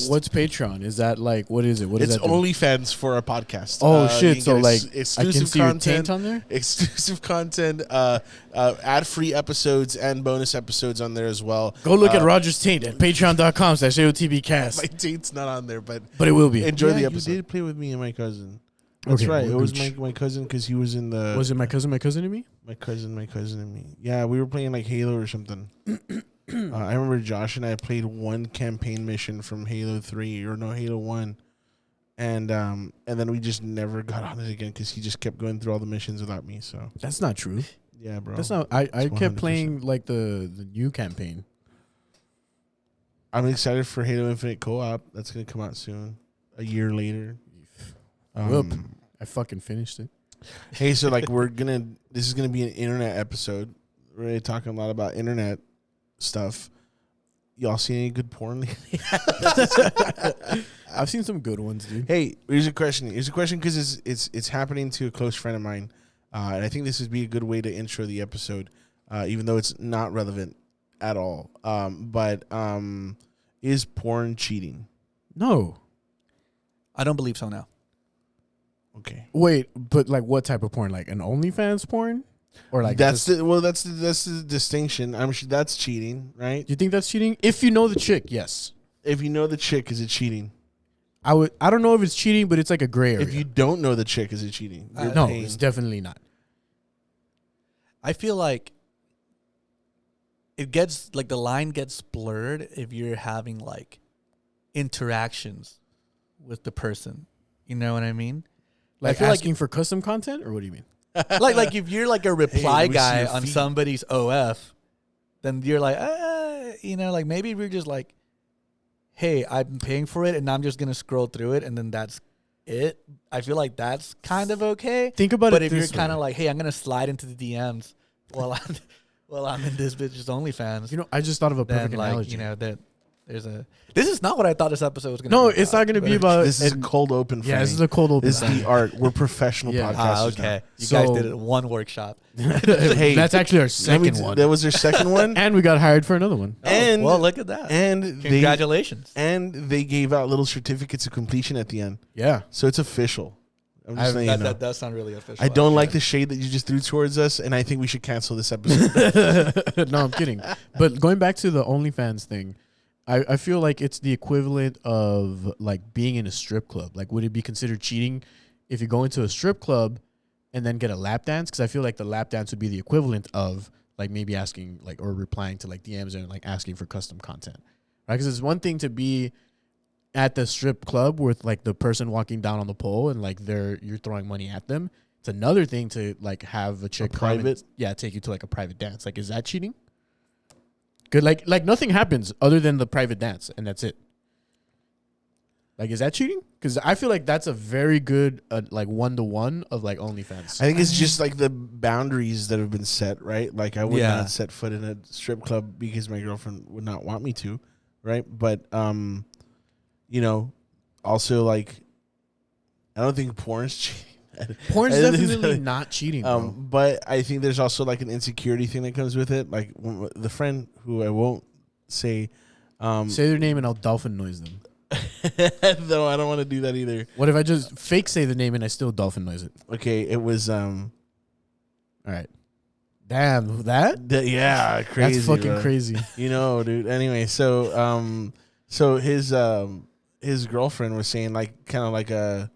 What's Patreon? Is that like, what is it? What is It's that? OnlyFans for our podcast. Oh shit! So like, I can exclusive see your content taint on there. Exclusive content, ad-free episodes and bonus episodes on there as well. Go look at Roger's taint at patreon.com/AOTBcast. My taint's not on there, but it will be. enjoy the episode. You did play with me and my cousin. That's right. It was my cousin because he was in the. Was it my cousin and me? My cousin and me. Yeah, we were playing like Halo or something. I remember Josh and I played one campaign mission from Halo 3 or no Halo 1, and then we just never got on it again because he just kept going through all the missions without me. So that's not true. Yeah, bro. That's not. I kept playing like the new campaign. I'm excited for Halo Infinite co-op. That's gonna come out soon. A year later. I fucking finished it. Hey, so like this is gonna be an internet episode. We're really talking a lot about internet stuff. Y'all see any good porn lately? I've seen some good ones, dude. Hey, here's a question because it's happening to a close friend of mine, and I think this would be a good way to intro the episode, even though it's not relevant at all. But is porn cheating? No, I don't believe so. Now. Okay. Wait, but like what type of porn? Like an OnlyFans porn? Or like that's the distinction. I'm sure that's cheating, right? You think that's cheating? If you know the chick, yes. If you know the chick, is it cheating? I don't know if it's cheating, but it's like a gray area. If you don't know the chick, is it cheating? No, it's definitely not. I feel like it gets like the line gets blurred if you're having like interactions with the person. You know what I mean? Like asking for custom content, or what do you mean? like if you're like a reply guy on feet. somebody's OF, then you're like, like maybe we're just like, hey, I'm paying for it and I'm just gonna scroll through it and then that's it. I feel like that's kind of okay. Think about it. But if you're kind of like, hey, I'm gonna slide into the DMs while I'm in this bitch's OnlyFans. You know, I just thought of a perfect analogy. You know that. This is not what I thought this episode was going to be. No, it's not going to be about. This is a cold open. Yeah, this is a cold open. This is the art. We're professional podcasters. Okay, now. You guys did it one workshop. Hey, that's actually our second one. That was our second one, and we got hired for another one. And well, look at that. And congratulations. They gave out little certificates of completion at the end. Yeah, so it's official. I'm just saying, that does sound really official. I don't like the shade that you just threw towards us, and I think we should cancel this episode. No, I'm kidding. But going back to the OnlyFans thing. I feel like it's the equivalent of like being in a strip club. Like, would it be considered cheating if you go into a strip club and then get a lap dance? Because I feel like the lap dance would be the equivalent of like maybe asking like or replying to like DMs and like asking for custom content, right? Because it's one thing to be at the strip club with like the person walking down on the pole and like you're throwing money at them. It's another thing to like have a chick take you to like a private dance. Like, is that cheating? Good, like nothing happens other than the private dance, and that's it. Like, is that cheating? Because I feel like that's a very good like 1-to-1 of like OnlyFans. I think it's just like the boundaries that have been set, right? Like I would not set foot in a strip club because my girlfriend would not want me to, right? But also like I don't think porn's cheating. Porn's definitely not cheating, bro. But I think there's also like an insecurity thing that comes with it. Like the friend who I won't say their name and I'll dolphin noise them. No, I don't want to do that either. What if I just fake say the name and I still dolphin noise it? Okay, it was all right. Damn, yeah, crazy. That's fucking bro. crazy. Dude. Anyway, so his girlfriend was saying like kind of like a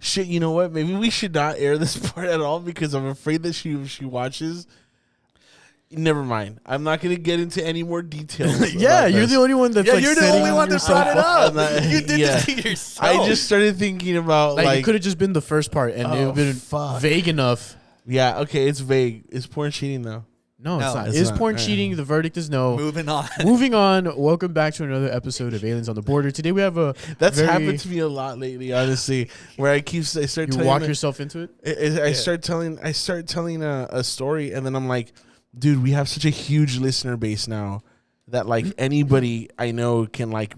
shit, you know what? Maybe we should not air this part at all because I'm afraid that she watches. Never mind. I'm not going to get into any more details. Yeah, you're the only one that's you're the only one that brought it up. You did this to yourself. I just started thinking about like it could have just been the first part and it would have been vague enough. Yeah, okay, it's vague. Is porn cheating though? No, it's not. Is porn cheating? The verdict is no. Moving on. Welcome back to another episode of Aliens on the Border. Today we have That's happened to me a lot lately, honestly. Where I start you walk yourself into it. I start telling a story, and then I'm like, dude, we have such a huge listener base now that like anybody I know can like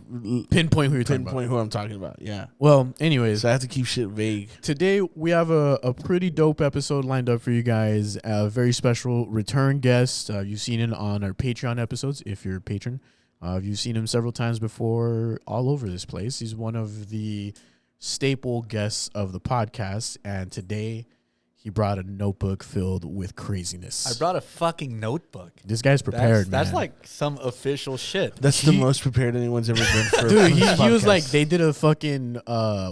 pinpoint who I'm talking about. Yeah. Well, anyways, so I have to keep shit vague. Today we have a pretty dope episode lined up for you guys. A very special return guest. You've seen it on our Patreon episodes if you're a patron. You've seen him several times before all over this place. He's one of the staple guests of the podcast, and today he brought a notebook filled with craziness. I brought a fucking notebook. This guy's prepared, That's man. like some official shit. That's the most prepared anyone's ever been for. Dude, for this he was podcast. like, they did a fucking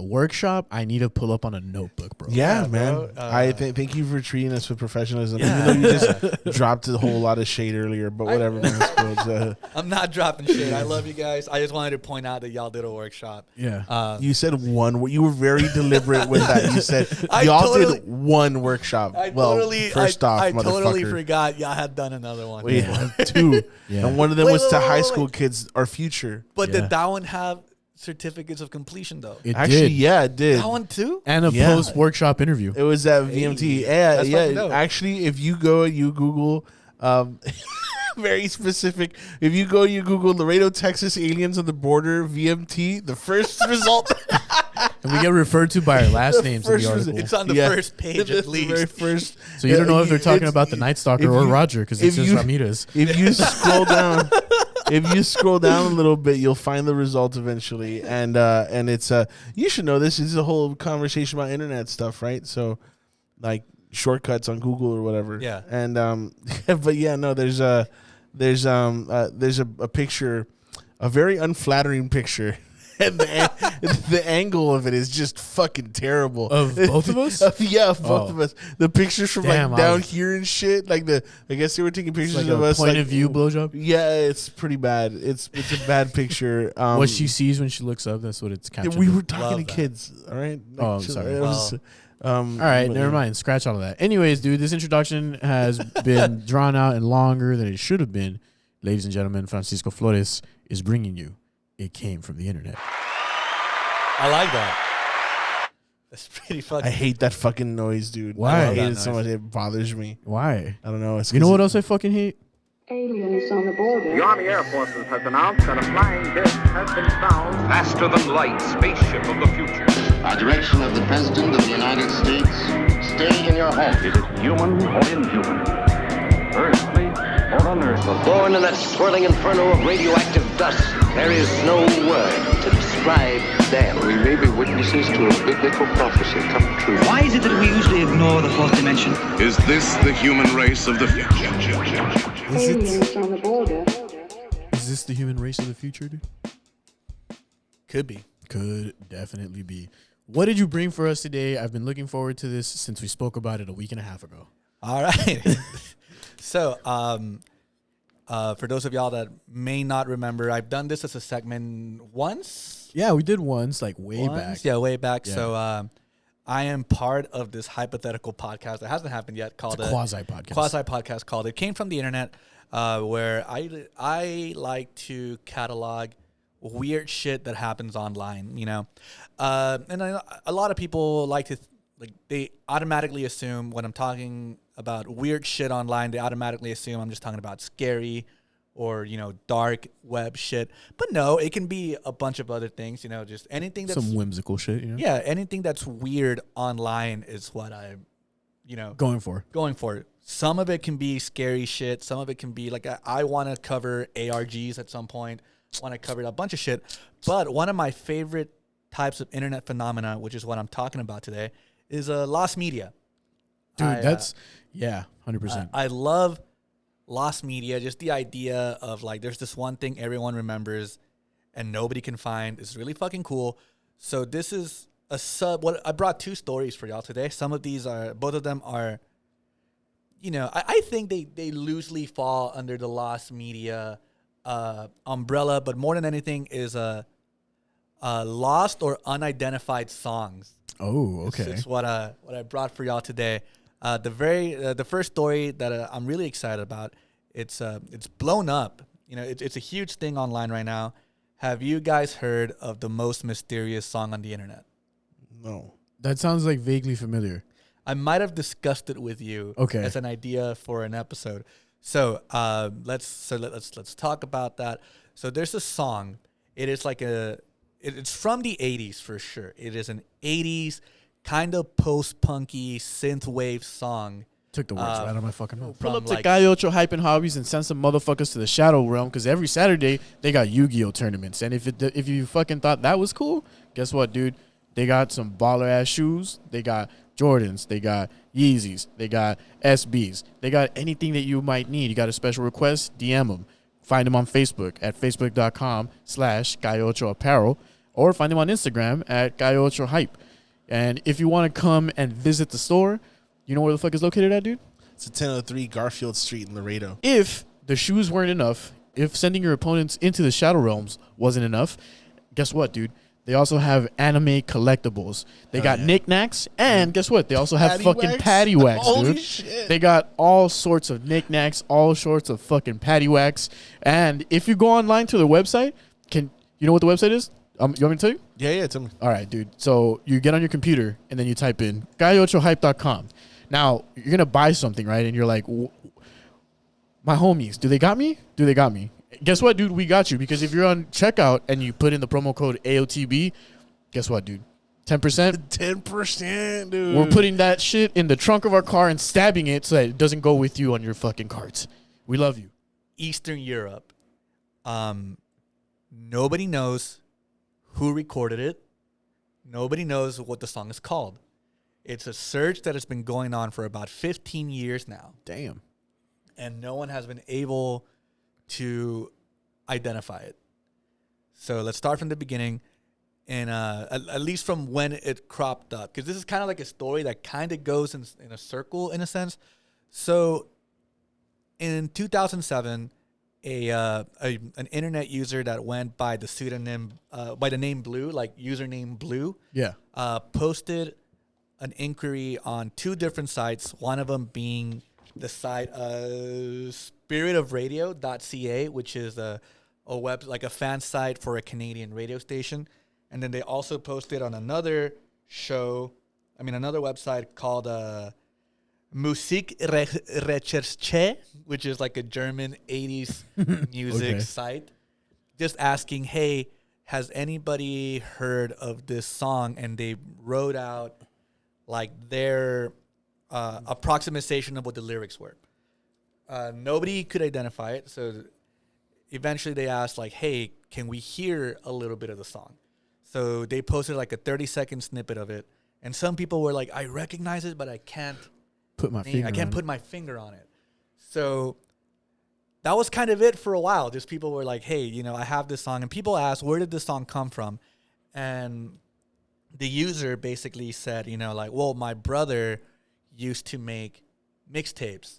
workshop. I need to pull up on a notebook, bro. Yeah, Yeah, man. bro. Thank you for treating us with professionalism. Yeah. Even though you just dropped a whole lot of shade earlier, but whatever, man. It's cool. It's, I'm not dropping shit. I love you guys. I just wanted to point out that y'all did a workshop. Yeah. you said one. You were very deliberate with that. You said I y'all totally- did one workshop. First off, I totally motherfucker. forgot y'all had done another one. We had two, Yeah. and one of them Wait, was wait, to wait, high wait, school wait. kids, our future. But Yeah. did that one have certificates of completion though? It Actually, did. yeah, it did. That one too? And a Yeah. post-workshop interview. It was at VMT. Hey, Yeah, that's fucking dope. Actually, if you go and you Google, very specific. If you go, you Google Laredo, Texas aliens on the border VMT. The first result. And we get referred to by our last names in first the res- article. It's on the Yeah. first page That's at the least. very first. So you don't know if they're talking It's- about the Night Stalker if or you- Roger because it's if just you- Ramirez. If you scroll down, a little bit, you'll find the result eventually. And it's you should know this is a whole conversation about internet stuff, right? So, like shortcuts on Google or whatever. Yeah. And but yeah, no, there's a picture, a very unflattering picture. And the angle of it is just fucking terrible. Of both of us? Yeah, of both Oh. of us. The pictures from Damn, like I down was- here and shit. Like I guess they were taking pictures Like of a us. point like, of view blowjob. Yeah, it's pretty bad. It's a bad picture. What she sees when she looks up, that's what it's captured. we with. were talking Love to that. kids. All right. Oh, I'm chill. sorry. It was, All right, but never yeah. mind. Scratch all of that. Anyways, dude, this introduction has been drawn out and longer than it should have been. Ladies and gentlemen, Francisco Flores is bringing you It Came From the Internet. I like that. That's pretty fucking. I hate that fucking noise, dude. Why? I hate that it so noise. much. It bothers me. Why? I don't know. It's You know 'cause what else I fucking hate? Aliens on the border. The Army Air Forces has announced that a flying disc has been found Faster than light, spaceship of the future. By direction of the President of the United States, stay in your home. Is it human or inhuman? Earthly or unearthly? Born in that swirling inferno of radioactive dust, there is no word to describe them. We may be witnesses to a biblical prophecy come true. Why is it that we usually ignore the fourth dimension? Is this the human race of the future? Aliens on the border. Is this the human race of the future, dude? Could be. Could definitely be. What did you bring for us today? I've been looking forward to this since we spoke about it a week and a half ago. All right. So, for those of y'all that may not remember, I've done this as a segment once. Yeah, we did once, like way back. Yeah, way back. Yeah. So, I am part of this hypothetical podcast that hasn't happened yet called It's a quasi-podcast. Quasi podcast called It Came From the Internet, where I like to catalog weird shit that happens online, you know. And a lot of people like to they automatically assume when I'm talking about weird shit online, they automatically assume I'm just talking about scary or, you know, dark web shit. But no, it can be a bunch of other things, you know, just anything that's Some whimsical shit, you know? yeah, anything that's weird online is what I'm, you know, Going for. going for. Some of it can be scary shit. Some of it can be like I want to cover ARGs at some point. Want to cover a bunch of shit. But one of my favorite types of internet phenomena, which is what I'm talking about today, is lost media. Dude, that's, yeah, 100%. I love lost media. Just the idea of like there's this one thing everyone remembers and nobody can find. It's really fucking cool. So this is a what I brought two stories for y'all today. Some of these are, both of them are, you know, I think they loosely fall under the lost media umbrella, but more than anything is lost or unidentified songs. Oh, okay. It's what I brought for y'all today. The first story that I'm really excited about. It's blown up. You know, it's a huge thing online right now. Have you guys heard of the most mysterious song on the internet? No. That sounds like vaguely familiar. I might have discussed it with you as an idea for an episode. So let's talk about that. So there's a song. It is like it's from the 80s for sure. It is an 80s kind of post-punky synth wave song. Took the words right out of my fucking mouth. Pull from, up to like- Guy Ocho Hype and Hobbies and send some motherfuckers to the Shadow Realm, because every Saturday they got Yu-Gi-Oh tournaments. And if you fucking thought that was cool, guess what, dude? They got some baller ass shoes. They got Jordans. They got Yeezys. They got SBs. They got anything that you might need. You got a special request? DM them. Find them on Facebook at facebook.com/Guy Ocho Apparel, or find them on Instagram at Guy Ocho Hype. And if you want to come and visit the store, you know where the fuck is located at, dude? It's 1003 Garfield Street in Laredo. If the shoes weren't enough, if sending your opponents into the Shadow Realms wasn't enough, guess what, dude? They also have anime collectibles. They got knickknacks, and guess what? They also have fucking patty wax, Holy dude. shit. They got all sorts of knickknacks, all sorts of fucking patty wax. And if you go online to the website, you know what the website is? You want me to tell you? Yeah, tell me. All right, dude. So you get on your computer, and then you type in guyochohype.com. Now, you're going to buy something, right? And you're like, my homies, do they got me? Do they got me? Guess what, dude? We got you. Because if you're on checkout and you put in the promo code AOTB, guess what, dude? 10%? 10%, dude. We're putting that shit in the trunk of our car and stabbing it so that it doesn't go with you on your fucking carts. We love you. Eastern Europe. Nobody knows who recorded it. Nobody knows what the song is called. It's a search that has been going on for about 15 years now. Damn. And no one has been able to identify it. So let's start from the beginning, and at least from when it cropped up, because this is kind of like a story that kind of goes in a circle in a sense. So in 2007, an internet user that went by the pseudonym by the name Blue, like username Blue, posted an inquiry on two different sites. One of them being the site spiritofradio.ca, which is a web, like a fan site for a Canadian radio station. And then they also posted on another website called Musikrecherche, which is like a German 80s music site, just asking, hey, has anybody heard of this song? And they wrote out like their approximation of what the lyrics were. Nobody could identify it, so eventually they asked, like, hey, can we hear a little bit of the song? So they posted like a 30-second snippet of it, and some people were like, I recognize it, but I can't put my finger on it. So that was kind of it for a while. Just people were like, hey, I have this song, and people asked, where did this song come from? And the user basically said, well, my brother used to make mixtapes.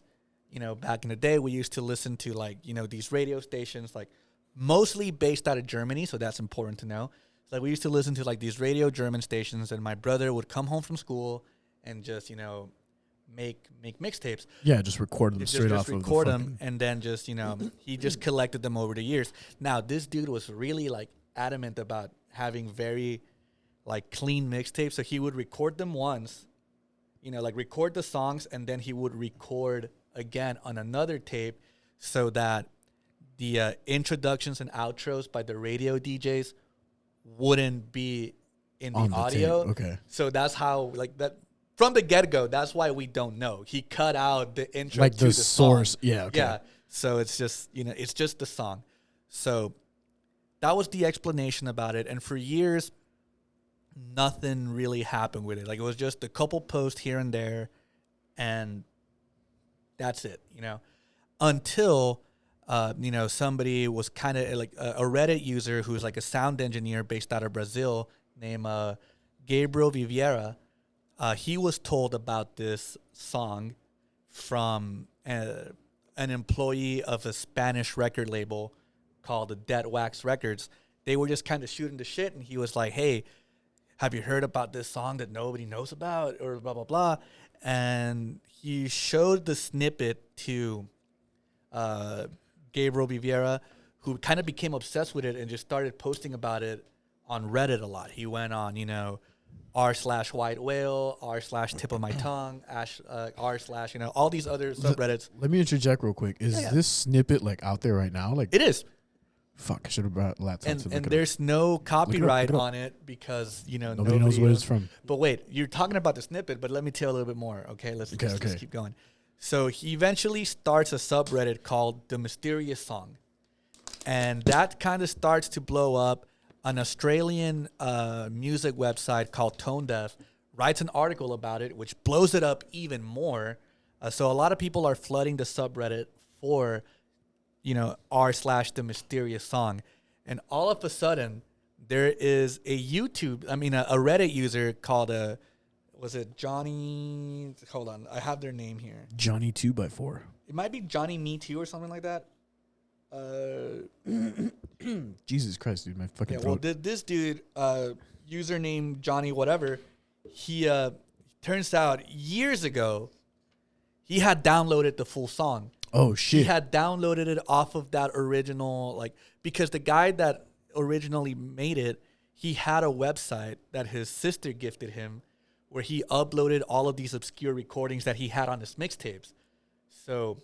Back in the day, we used to listen to these radio stations, like mostly based out of Germany. So that's important to know. So we used to listen to these radio German stations, and my brother would come home from school and just, make mixtapes. Yeah, just record them straight off of the record them, and then just, he just collected them over the years. Now, this dude was really adamant about having very clean mixtapes. So he would record them once, record the songs, and then he would record again on another tape so that the introductions and outros by the radio DJs wouldn't be in the audio. Okay. So that's how that from the get-go, that's why we don't know. He cut out the intro to the source. Song. Yeah, okay. Yeah. So it's just, it's just the song. So that was the explanation about it. And for years, nothing really happened with it. It was just a couple posts here and there, and that's it, until, somebody was kind of a Reddit user who's a sound engineer based out of Brazil named Gabriel Viveira. He was told about this song from an employee of a Spanish record label called Dead Wax Records. They were just kind of shooting the shit, and he was like, hey, have you heard about this song that nobody knows about, or blah, blah, blah. And he showed the snippet to Gabriel Viveira, who kind of became obsessed with it and just started posting about it on Reddit a lot. He went on, r/white whale, r/tip of my tongue, r/ all these other subreddits. Let me interject real quick. Is this snippet out there right now? It is. Fuck, I should have brought laptops. And there's no copyright on it because, nobody knows what it's from. But wait, you're talking about the snippet, but let me tell you a little bit more, okay? Let's keep going. So he eventually starts a subreddit called The Mysterious Song. And that kind of starts to blow up. An Australian music website called Tone Deaf writes an article about it, which blows it up even more. So a lot of people are flooding the subreddit for, r/The Mysterious Song. And all of a sudden, there is a Reddit user called was it Johnny? Hold on, I have their name here. Johnny 2x4. It might be Johnny Me Too or something like that. Jesus Christ, dude, my fucking throat. Well, this dude, username Johnny whatever, he turns out years ago, he had downloaded the full song. Oh shit! He had downloaded it off of that original, because the guy that originally made it, he had a website that his sister gifted him, where he uploaded all of these obscure recordings that he had on his mixtapes. So,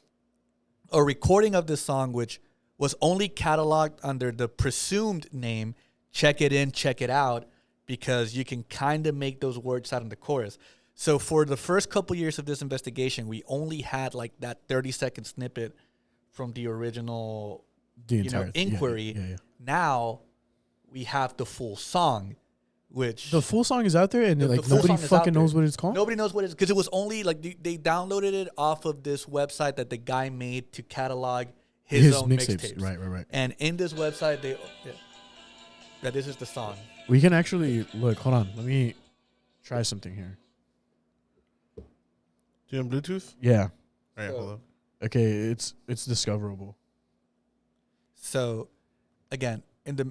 a recording of this song, which was only cataloged under the presumed name Check It In, Check It Out, because you can kind of make those words out in the chorus. So for the first couple years of this investigation, we only had that 30-second snippet from the original inquiry. Yeah. Now we have the full song, which... The full song is out there, and the full nobody song is fucking out knows there. what it's called? Nobody knows what it is, because it was only, they downloaded it off of this website that the guy made to catalog his own mixtapes. Right. And in this website, this is the song. We can actually look. Hold on, let me try something here. Do you have Bluetooth? Yeah. All right, hold up. Okay, it's discoverable. So, again, in the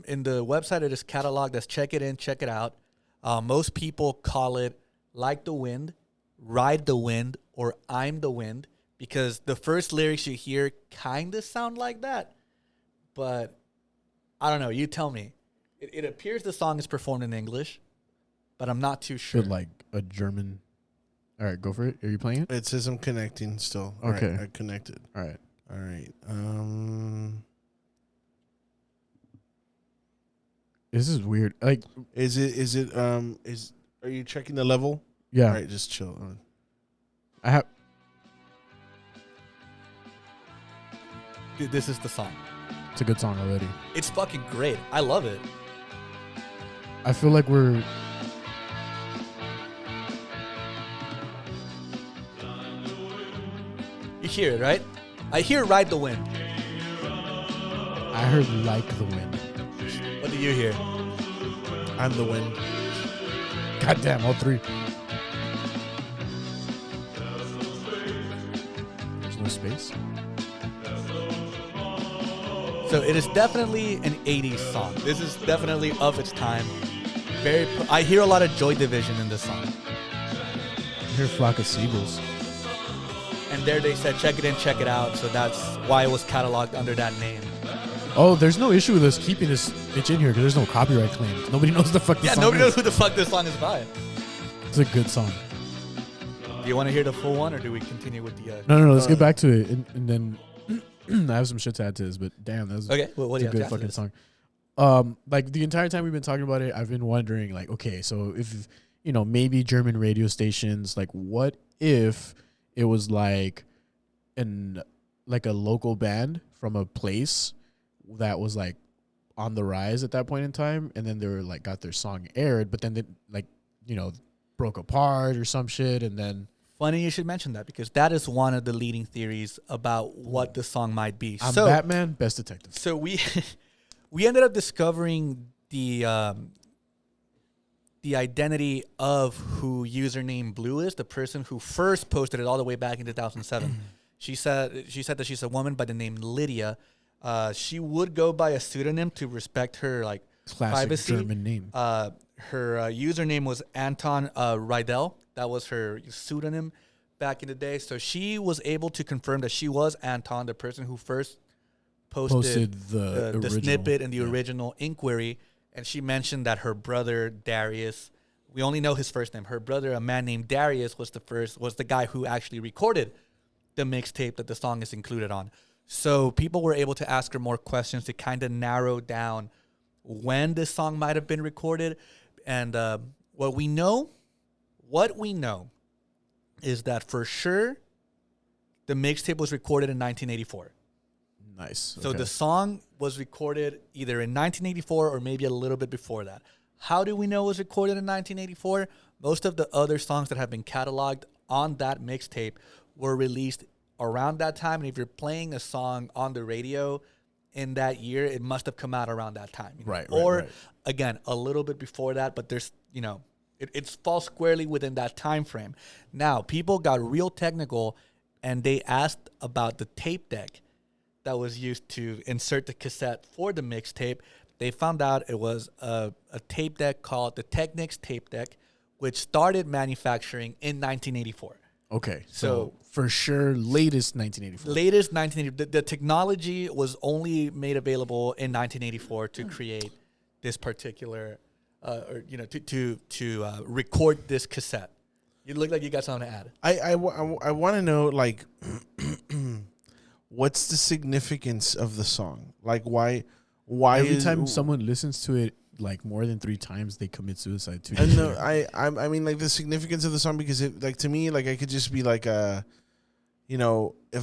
website, it is cataloged as Check It In, Check It Out. Most people call it Like the Wind, Ride the Wind, or I'm the Wind, because the first lyrics you hear kind of sound like that. But I don't know. You tell me. It appears the song is performed in English, but I'm not too sure. Should like a German. All right, go for it. Are you playing it? It says I'm connecting still. Okay. All right, I connected. All right. All right. This is weird. are you checking the level? Yeah. All right, just chill. I have. Dude, this is the song. It's a good song already. It's fucking great. I love it. I feel like we're. You hear it, right? I hear Ride the Wind. I heard Like the Wind. What do you hear? I'm the wind. Goddamn, all three. There's no space. So it is definitely an 80s song. This is definitely of its time. I hear a lot of Joy Division in this song. I hear Flock of Seagulls. And there they said, check it in, check it out. So that's why it was cataloged under that name. Oh, there's no issue with us keeping this bitch in here because there's no copyright claims. Nobody knows the fuck this song nobody is. knows who the fuck this song is by. It's a good song. Do you want to hear the full one, or do we continue with the... No, let's get back to it. And then I have some shit to add to this, but damn, that was okay. Well, what do you a good fucking song. Like the entire time we've been talking about it, I've been wondering, like, okay, so if, maybe German radio stations, like, what if it was like a local band from a place that was like on the rise at that point in time, and then they were like got their song aired, but then they broke apart or some shit, and then funny you should mention that, because that is one of the leading theories about what the song might be. I'm Batman, best detective. So we ended up discovering the identity of who username Blue is, the person who first posted it all the way back in 2007. She said that she's a woman by the name Lydia. She would go by a pseudonym to respect her classic privacy. German name. Her username was Anton Rydell. That was her pseudonym back in the day. So she was able to confirm that she was Anton, the person who first posted the snippet in the original inquiry. And she mentioned that her brother Darius, we only know his first name. Her brother, a man named Darius, was the guy who actually recorded the mixtape that the song is included on. So people were able to ask her more questions to kind of narrow down when this song might have been recorded. And what we know is that for sure the mixtape was recorded in 1984. Nice. So Okay. the song was recorded either in 1984 or maybe a little bit before that. How do we know it was recorded in 1984? Most of the other songs that have been cataloged on that mixtape were released around that time. And if you're playing a song on the radio in that year, it must have come out around that time. You know? Right. Or, again, a little bit before that, but there's, it falls squarely within that time frame. Now, people got real technical, and they asked about the tape deck that was used to insert the cassette for the mixtape. They found out it was a tape deck called the Technics tape deck, which started manufacturing in 1984. Okay. So for sure, latest 1984. Latest 1980. The technology was only made available in 1984 to create this particular, to record this cassette. You look like you got something to add. I want to know, like, what's the significance of the song? Like, why Every time someone listens to it like more than 3 times, they commit suicide too. I mean, like, the significance of the song, because it, like, to me, like, I could just be like if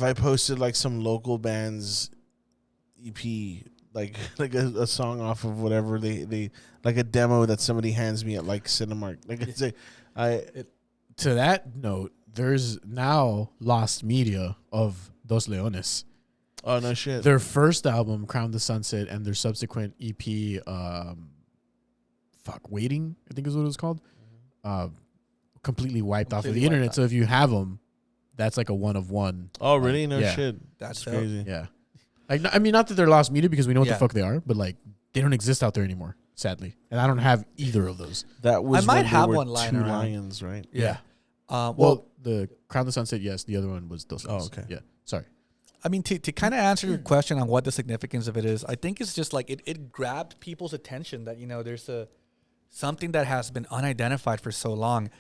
I posted like some local band's EP, like a song off of whatever they like, a demo that somebody hands me at like Cinemark, like, it's to that note, there's now lost media of Dos Leones. Oh, no shit. Their first album, Crown the Sunset, and their subsequent EP, Waiting, I think is what it was called, completely wiped off of the internet. So if you have them, that's like a one of one. Oh, really? No yeah. shit. That's crazy. Yeah. Like, I mean, not that they're lost media because we know what the fuck they are, but like they don't exist out there anymore, sadly. And I don't have either of those. That was I might when have there were one lying 2 around. lions, right? Yeah. Well, the Crown the Sunset, yes. The other one was Dos Leones. Oh, okay. Yeah. Sorry. I mean, to kind of answer your question on what the significance of it is, I think it's just like it grabbed people's attention that, there's something that has been unidentified for so long.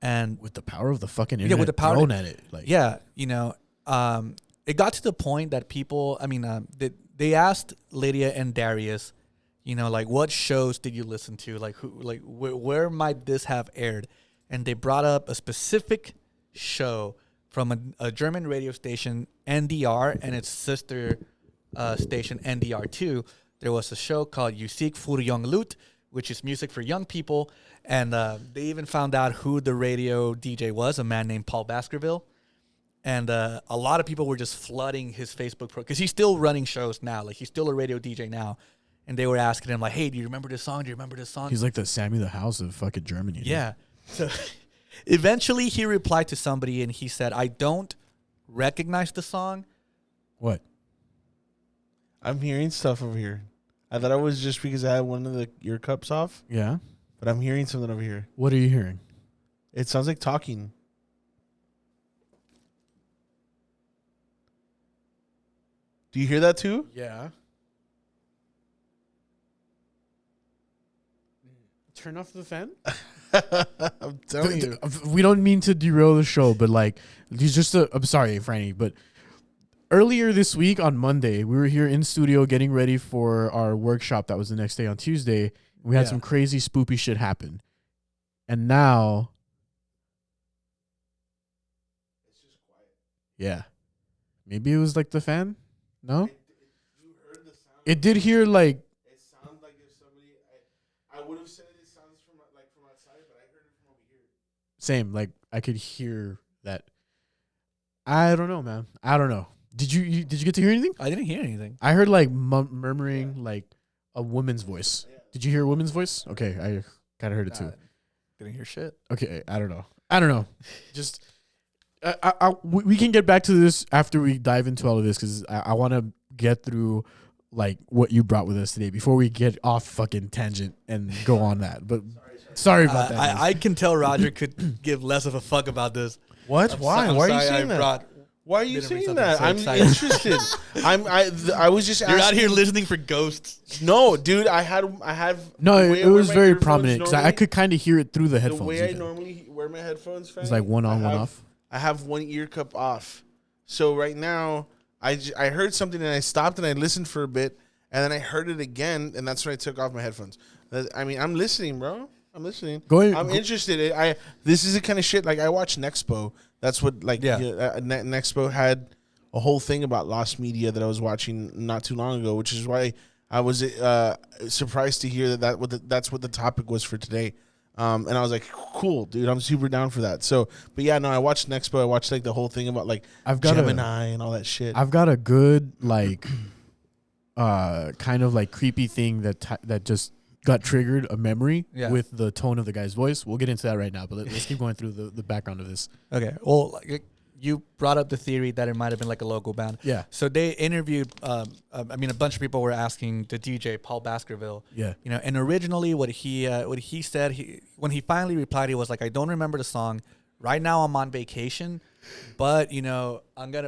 And with the power of the fucking internet with the power thrown at it. Like, it got to the point that people, they asked Lydia and Darius, like, what shows did you listen to? Like, where might this have aired? And they brought up a specific show from a German radio station, NDR, and its sister station, NDR2. There was a show called Musik für Jung Leute, which is music for young people. And they even found out who the radio DJ was, a man named Paul Baskerville. And a lot of people were just flooding his Facebook because he's still running shows now. Like, he's still a radio DJ now. And they were asking him, like, hey, do you remember this song? Do you remember this song? He's like the Sammy the House of fucking Germany. Yeah. So eventually he replied to somebody and he said, I don't recognize the song. What? I'm hearing stuff over here. I thought it was just because I had one of the ear cups off. Yeah. But I'm hearing something over here. What are you hearing? It sounds like talking. Do you hear that too? Yeah. Turn off the fan? I'm telling you. We don't mean to derail the show, but like, I'm sorry, Franny, but earlier this week on Monday, we were here in studio getting ready for our workshop that was the next day on Tuesday. We had some crazy spoopy shit happen. And now it's just quiet. Yeah. Maybe it was like the fan? No? You heard the sound. It did hear like It sounds like if somebody I would have said it sounds from outside, but I heard it from over here. same, like I could hear that. I don't know, man. I don't know. Did you get to hear anything? I didn't hear anything. I heard like murmuring, like a woman's voice. Did you hear a woman's voice? Okay, I kind of heard it too. Didn't hear shit. Okay, I don't know. Just we can get back to this after we dive into all of this because I want to get through like what you brought with us today before we get off fucking tangent and go on that. But sorry about that. I can tell Roger could give less of a fuck about this. What? Why? Why are you saying that? Why are you saying that? I'm interested. I was just asking. You're out here listening for ghosts. No, dude. I have. No, it was very prominent because I could kind of hear it through the headphones. The way I normally wear my headphones, it's like one on, one off. I have one ear cup off. So right now, I heard something and I stopped and I listened for a bit and then I heard it again and that's when I took off my headphones. I mean, I'm listening, bro. I'm listening. I'm interested. This is the kind of shit like I watch Nexpo. That's what Nexpo had a whole thing about lost media that I was watching not too long ago, which is why I was surprised to hear that's what the topic was for today. And I was like, cool, dude, I'm super down for that. So, but yeah, no, I watched Nexpo. I watched like the whole thing about like Gemini and all that shit. I've got a good like, kind of like creepy thing that just got triggered a memory with the tone of the guy's voice. We'll get into that right now, but let's keep going through the background of this. Okay. Well, like, you brought up the theory that it might have been like a local band. Yeah. So they interviewed, a bunch of people were asking the DJ, Paul Baskerville. Yeah. You know, and originally what he said, when he finally replied, he was like, I don't remember the song. Right now I'm on vacation, but, you know,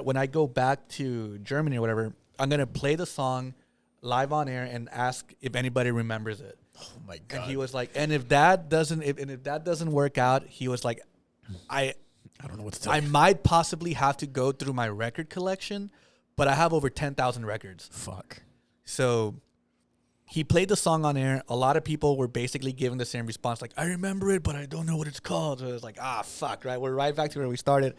when I go back to Germany or whatever, I'm going to play the song live on air and ask if anybody remembers it. Oh my God. And he was like, and if that doesn't work out, he was like, I don't know what to tell I you. might possibly have to go through my record collection, but I have over 10,000 records. Fuck. So he played the song on air. A lot of people were basically giving the same response, like, I remember it, but I don't know what it's called. So it was like, fuck, right? We're right back to where we started.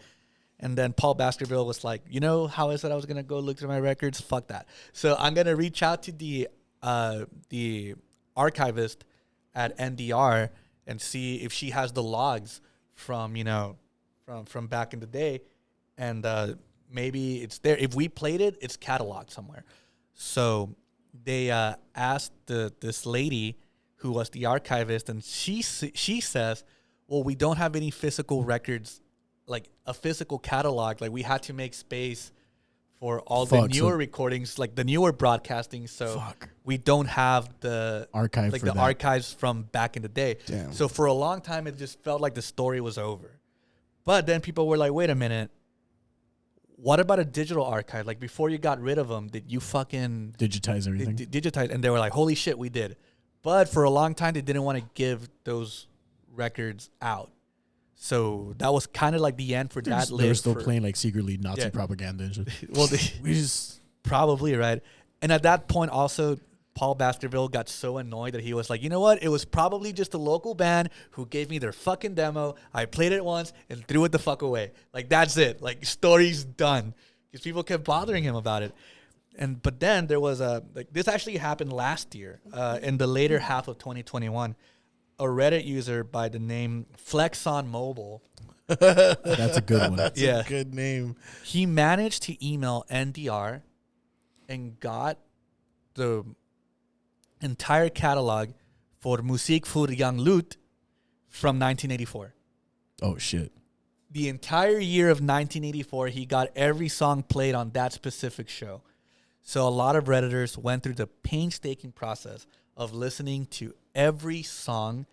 And then Paul Baskerville was like, you know how I said I was going to go look through my records? Fuck that. So I'm going to reach out to the archivist at NDR and see if she has the logs from, you know, from back in the day, and maybe it's there. If we played it, it's cataloged somewhere. So they asked this lady who was the archivist, and she says, well, we don't have any physical records, like a physical catalog. Like we had to make space for all the newer recordings, like the newer broadcasting. So we don't have the archive, like the archives from back in the day. Damn. So for a long time, it just felt like the story was over. But then people were like, wait a minute. What about a digital archive? Like before you got rid of them, did you fucking digitize everything? Digitize. And they were like, holy shit, we did. But for a long time, they didn't want to give those records out. So that was kind of like the end for that. They were still playing like secretly Nazi propaganda and shit. Well, we just probably, right? And at that point also, Paul Baskerville got so annoyed that he was like, you know what? It was probably just a local band who gave me their fucking demo. I played it once and threw it the fuck away. Like, that's it. Like, story's done. Because people kept bothering him about it. But then there was this actually happened last year, in the later half of 2021. A Reddit user by the name Flexon Mobile. That's a good one. That's a good name. He managed to email NDR and got the entire catalog for Musik für Young Lut from 1984. Oh, shit. The entire year of 1984, he got every song played on that specific show. So a lot of Redditors went through the painstaking process of listening to every song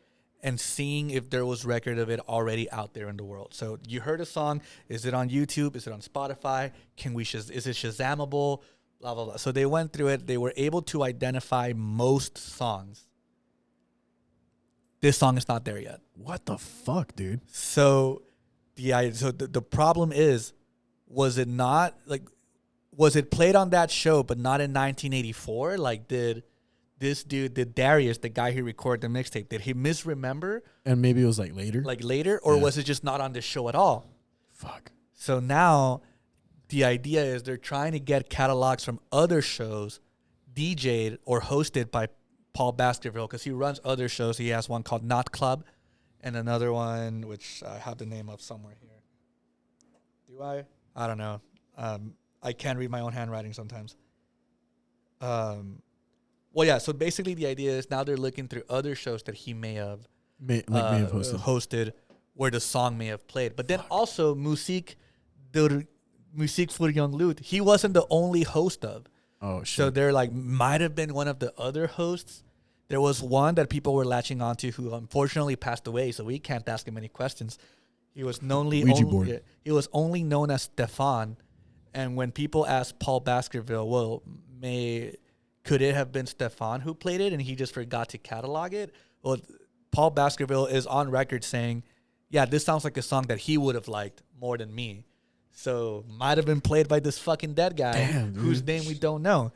and seeing if there was record of it already out there in the world. So you heard a song. Is it on YouTube? Is it on Spotify? Is it Shazamable? Blah, blah, blah. So they went through it. They were able to identify most songs. This song is not there yet. What the fuck, dude? So the problem is, was it played on that show, but not in 1984? Like, did Darius, the guy who recorded the mixtape, did he misremember? And maybe it was like later? Or was it just not on the show at all? Fuck. So now the idea is they're trying to get catalogs from other shows DJ'd or hosted by Paul Baskerville, because he runs other shows. He has one called Not Club and another one, which I have the name of somewhere here. Do I? I don't know. I can't read my own handwriting sometimes. Well, yeah, so basically the idea is now they're looking through other shows that he may have hosted where the song may have played. But then also Musik für Young Lut, he wasn't the only host of. Oh, shit. So they're like, might have been one of the other hosts. There was one that people were latching onto who unfortunately passed away, so we can't ask him any questions. He was only known as Stefan. And when people asked Paul Baskerville, well, could it have been Stefan who played it and he just forgot to catalog it? Well, Paul Baskerville is on record saying, yeah, this sounds like a song that he would have liked more than me. So might have been played by this fucking dead guy whose name we don't know.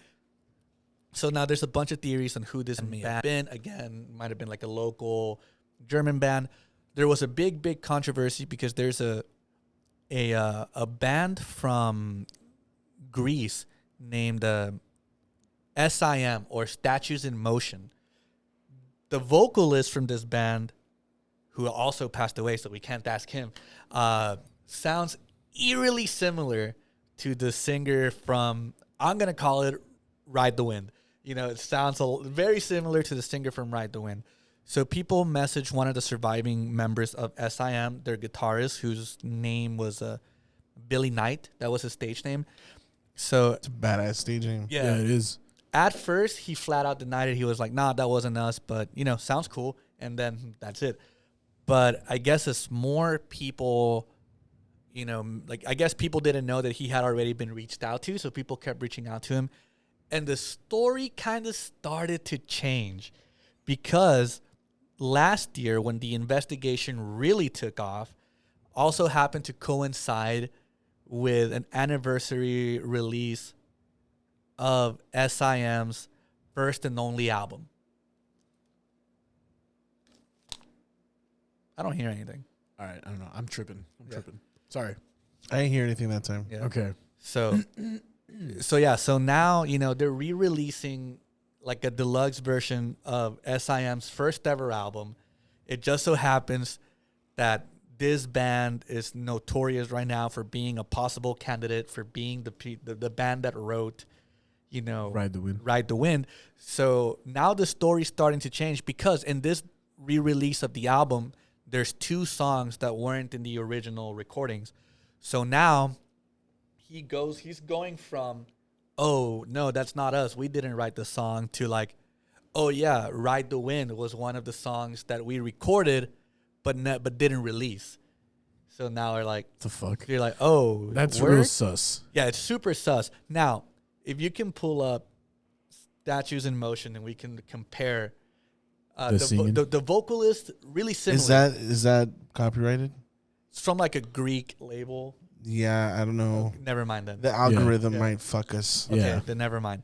So now there's a bunch of theories on who this may have been. Again, might have been like a local German band. There was a big controversy because there's a band from Greece named SIM, or Statues in Motion. The vocalist from this band, who also passed away, so we can't ask him, sounds eerily similar to the singer from, I'm going to call it Ride the Wind. You know, it sounds very similar to the singer from Ride the Wind. So people messaged one of the surviving members of SIM, their guitarist, whose name was Billy Knight. That was his stage name. So It's a badass stage name. Yeah, it is. At first, he flat out denied it. He was like, nah, that wasn't us, but, you know, sounds cool. And then that's it. But I guess it's more people, you know, like, I guess people didn't know that he had already been reached out to, so people kept reaching out to him. And the story kind of started to change because last year, when the investigation really took off, also happened to coincide with an anniversary release of SIM's first and only album. I don't hear anything. All right, I don't know. I'm tripping. Sorry. I didn't hear anything that time. Yeah. Okay. So now, you know, they're re-releasing like a deluxe version of SIM's first ever album. It just so happens that this band is notorious right now for being a possible candidate for being the band that wrote, you know, Ride the Wind. Ride the Wind. So now the story's starting to change because in this re-release of the album, there's 2 songs that weren't in the original recordings. So now he's going from, oh, no, that's not us, we didn't write the song, to like, oh, yeah, Ride the Wind was one of the songs that we recorded but didn't release. So now we're like, the fuck? You're like, oh, that's word? real sus. Yeah, it's super sus. Now, if you can pull up Statues in Motion and we can compare the vocalist, really similar. Is that copyrighted? It's from like a Greek label. Yeah, I don't know. Never mind then. The algorithm might fuck us. Okay, Yeah. then never mind.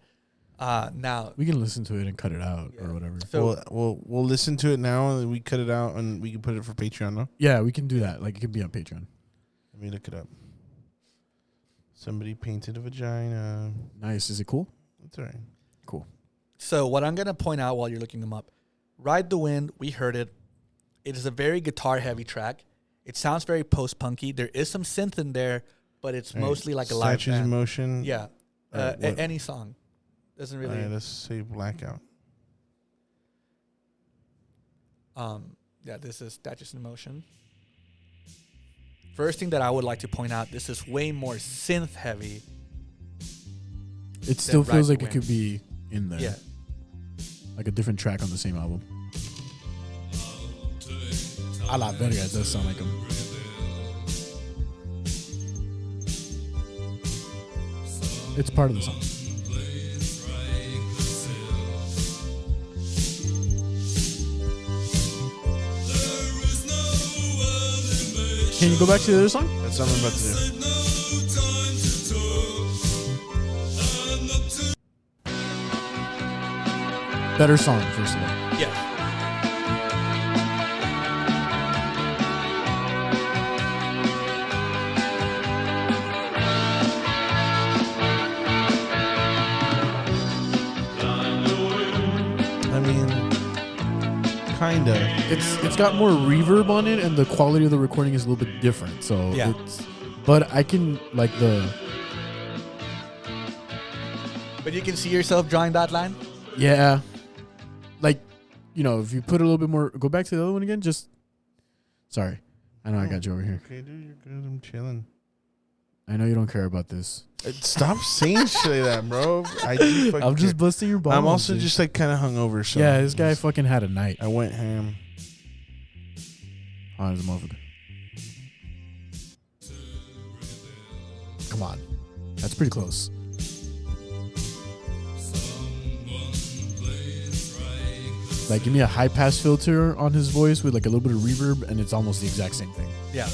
Now We can listen to it and cut it out or whatever. So we'll listen to it now and we cut it out and we can put it for Patreon, no? Yeah, we can do that. Like, it can be on Patreon. Let me look it up. Somebody painted a vagina. Nice. Is it cool? That's all right. Cool. So what I'm gonna point out while you're looking them up, Ride the Wind, we heard it. It is a very guitar heavy track. It sounds very post punky. There is some synth in there, but it's mostly like a live Statues in band. Motion. Yeah, any song doesn't really. All right, let's say Blackout. Yeah, this is Statues in Motion. First thing that I would like to point out, this is way more synth heavy. It still Ride feels the like it Wind. could be in there. Yeah. Like a different track on the same album. A la verga, it does sound like him. It's part of the song. Can you go back to the other song? That's what I'm about to do. Better song, first of all. Yeah. I mean, kinda. It's got more reverb on it, and the quality of the recording is a little bit different. So Yeah. but I can like the But you can see yourself drawing that line? yeah, like, you know, if you put a little bit more, go back to the other one again. Just sorry, I know I got you over here. Okay, dude, you're good. I'm chilling. I know you don't care about this. Stop saying shit like that, bro. I do fucking I'm just care. busting your balls. I'm also dude. just like kind of hungover. So yeah. This guy fucking had a night. I went ham. Oh, there's a motherfucker. Come on, that's pretty close. Like, give me a high pass filter on his voice with like a little bit of reverb, and it's almost the exact same thing. Yeah.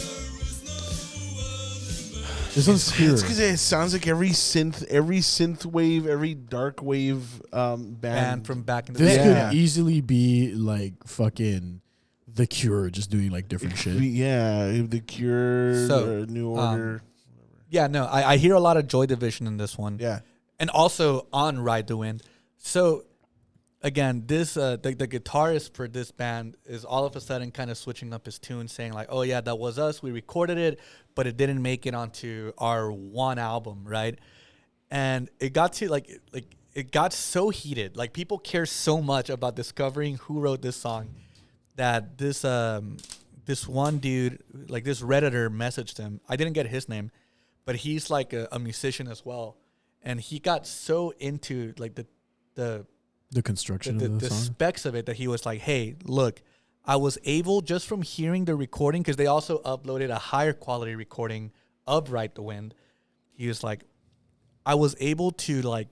This one's clearer. It's because it sounds like every synth wave, every dark wave band From back in the This day. Yeah. could easily be like fucking The Cure, just doing like different shit. Yeah, The Cure, So, New Order. Yeah, no, I hear a lot of Joy Division in this one. Yeah. And also on Ride the Wind. So, again, this the guitarist for this band is all of a sudden kind of switching up his tune, saying like, oh, yeah, that was us. We recorded it, but it didn't make it onto our one album, right? And it got to, like it got so heated. Like, people care so much about discovering who wrote this song that this one dude, like this Redditor, messaged him. I didn't get his name, but he's like a musician as well. And he got so into like the construction of the song, specs of it, that he was like, hey, look, I was able, just from hearing the recording, because they also uploaded a higher quality recording of Ride the Wind. He was like, I was able to like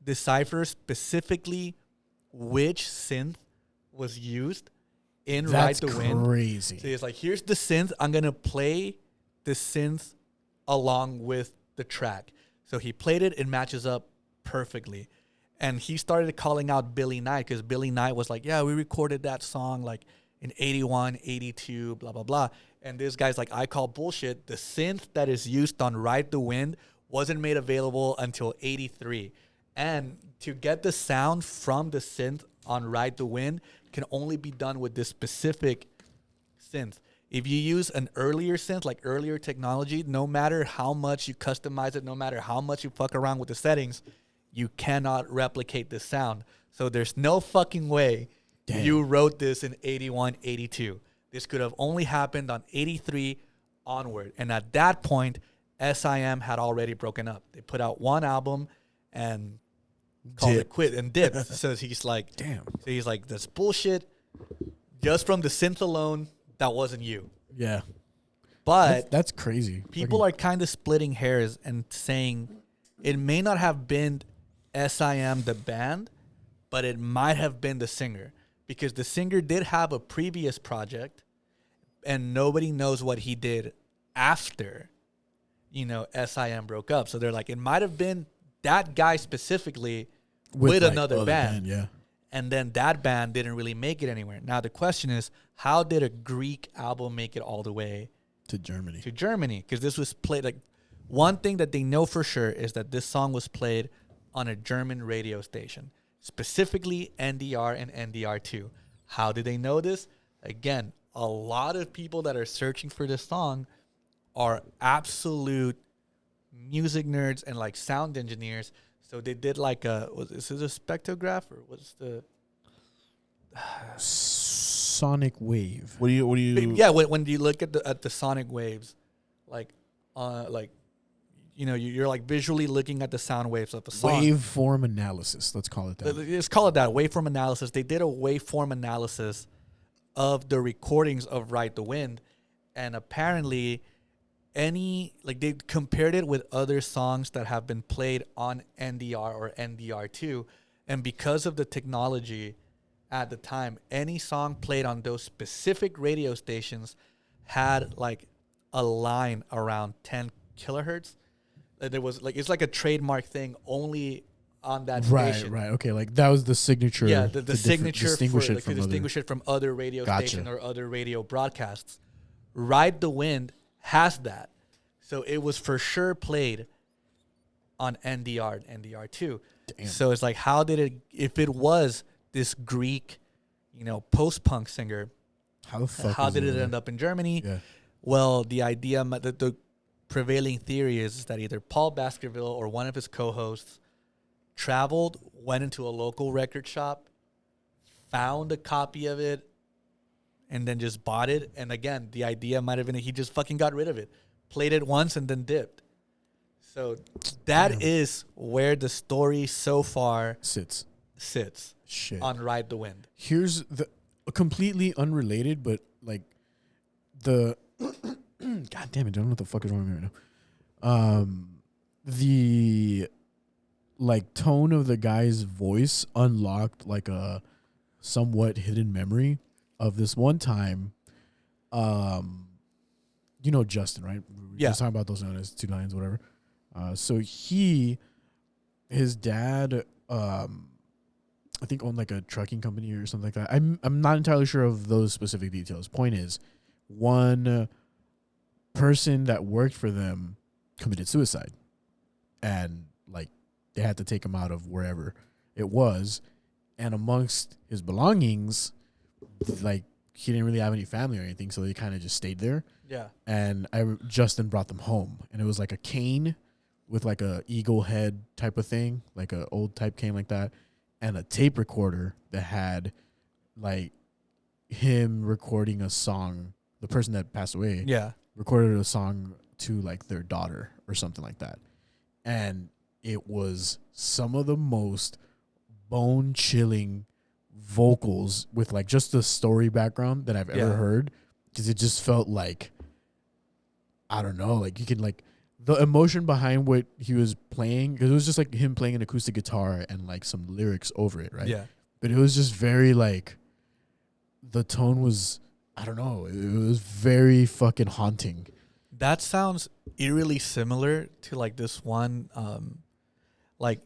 decipher specifically which synth was used in Ride the Wind. That's crazy. So he's like, here's the synth. I'm going to play the synth along with the track. So he played it. It matches up perfectly. And he started calling out Billy Knight, because Billy Knight was like, yeah, we recorded that song like in 81, 82, blah, blah, blah. And this guy's like, I call bullshit. The synth that is used on Ride the Wind wasn't made available until 83. And to get the sound from the synth on Ride the Wind can only be done with this specific synth. If you use an earlier synth, like earlier technology, no matter how much you customize it, no matter how much you fuck around with the settings, you cannot replicate the sound. So there's no fucking way you wrote this in 81, 82. This could have only happened on 83 onward. And at that point, SIM had already broken up. They put out one album and called it quit and dipped. So he's like, damn. So he's like, that's bullshit. Just from the synth alone, that wasn't you. Yeah. But that's crazy. People are kind of splitting hairs and saying it may not have been SIM the band, but it might have been the singer, because the singer did have a previous project and nobody knows what he did after, SIM broke up. So they're like, it might have been that guy specifically with like another band. Yeah. And then that band didn't really make it anywhere. Now the question is, how did a Greek album make it all the way to Germany? Because this was played, like, one thing that they know for sure is that this song was played on a German radio station, specifically NDR and NDR2. How did they know this? Again, a lot of people that are searching for this song are absolute music nerds and like sound engineers. So they did like is it a spectrograph or what's the sonic wave? What do you? Yeah, when you look at the sonic waves, you're like visually looking at the sound waves of the song. Waveform analysis. Let's call it that. Let's call it that. Waveform analysis. They did a waveform analysis of the recordings of Ride the Wind, and apparently they compared it with other songs that have been played on NDR or NDR2, and because of the technology at the time, any song played on those specific radio stations had like a line around 10 kilohertz. There was like, it's like a trademark thing only on that station. Right. Okay, like that was the signature. Yeah, the signature distinguish to distinguish it from other radio stations or other radio broadcasts. Ride the Wind has that. So it was for sure played on NDR and NDR2. Damn. So it's like, how did it, if it was this Greek, post-punk singer, how did it end up in Germany? Yeah. Well, the idea, the prevailing theory is that either Paul Baskerville or one of his co-hosts traveled, went into a local record shop, found a copy of it, and then just bought it. And again, the idea might have been he just fucking got rid of it, played it once, and then dipped. So that is where the story so far sits. Shit. On Ride the Wind. Here's the completely unrelated, but like the God damn it, I don't know what the fuck is wrong with me right now. The like tone of the guy's voice unlocked like a somewhat hidden memory of this one time. Justin, right? Yeah. Just talking about those known as 2 Lions, whatever. So his dad, I think owned like a trucking company or something like that. I'm not entirely sure of those specific details. Point is, one person that worked for them committed suicide, and like they had to take him out of wherever it was, and amongst his belongings, like he didn't really have any family or anything, so they kind of just stayed there. Yeah. And Justin brought them home, and it was like a cane with like a eagle head type of thing, like a old type cane like that, and a tape recorder that had like him recording a song. The person that passed away, recorded a song to like their daughter or something like that, and it was some of the most bone chilling vocals with like just the story background that I've ever heard, because it just felt like, I don't know, like you can like the emotion behind what he was playing, because it was just like him playing an acoustic guitar and like some lyrics over it, right? Yeah. But it was just very like, the tone was, I don't know, it was very fucking haunting. That sounds eerily similar to like this one, like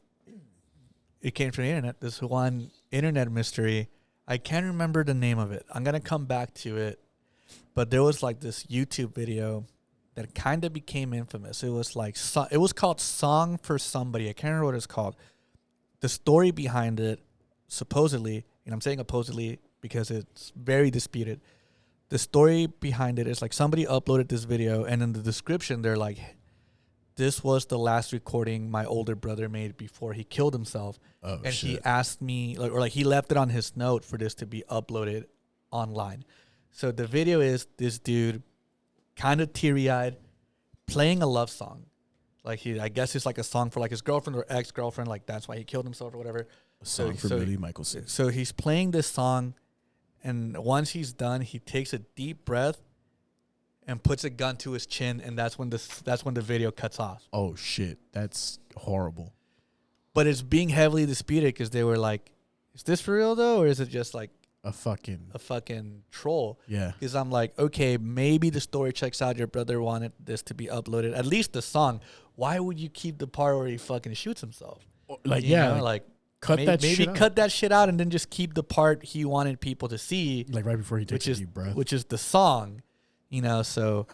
it came from the internet. This one internet mystery. I can't remember the name of it. I'm gonna come back to it. But there was like this YouTube video that kind of became infamous. It was like it was called "Song for Somebody." I can't remember what it's called. The story behind it, supposedly, and I'm saying supposedly because it's very disputed. The story behind it is like somebody uploaded this video, and in the description they're like, "This was the last recording my older brother made before he killed himself." And shit. He asked me, like, or like he left it on his note for this to be uploaded online. So the video is this dude, kind of teary-eyed, playing a love song. Like I guess it's like a song for like his girlfriend or ex-girlfriend. Like that's why he killed himself or whatever. A song for Billy Michelson. So he's playing this song. And once he's done, he takes a deep breath and puts a gun to his chin, and that's when the video cuts off. Oh shit, that's horrible. But it's being heavily disputed because they were like, "Is this for real though, or is it just like a fucking troll?" Yeah. Because I'm like, okay, maybe the story checks out. Your brother wanted this to be uploaded, at least the song. Why would you keep the part where he fucking shoots himself? Like, you know, like. Maybe cut that shit out and then just keep the part he wanted people to see, like right before he takes a deep breath, which is the song, you know. So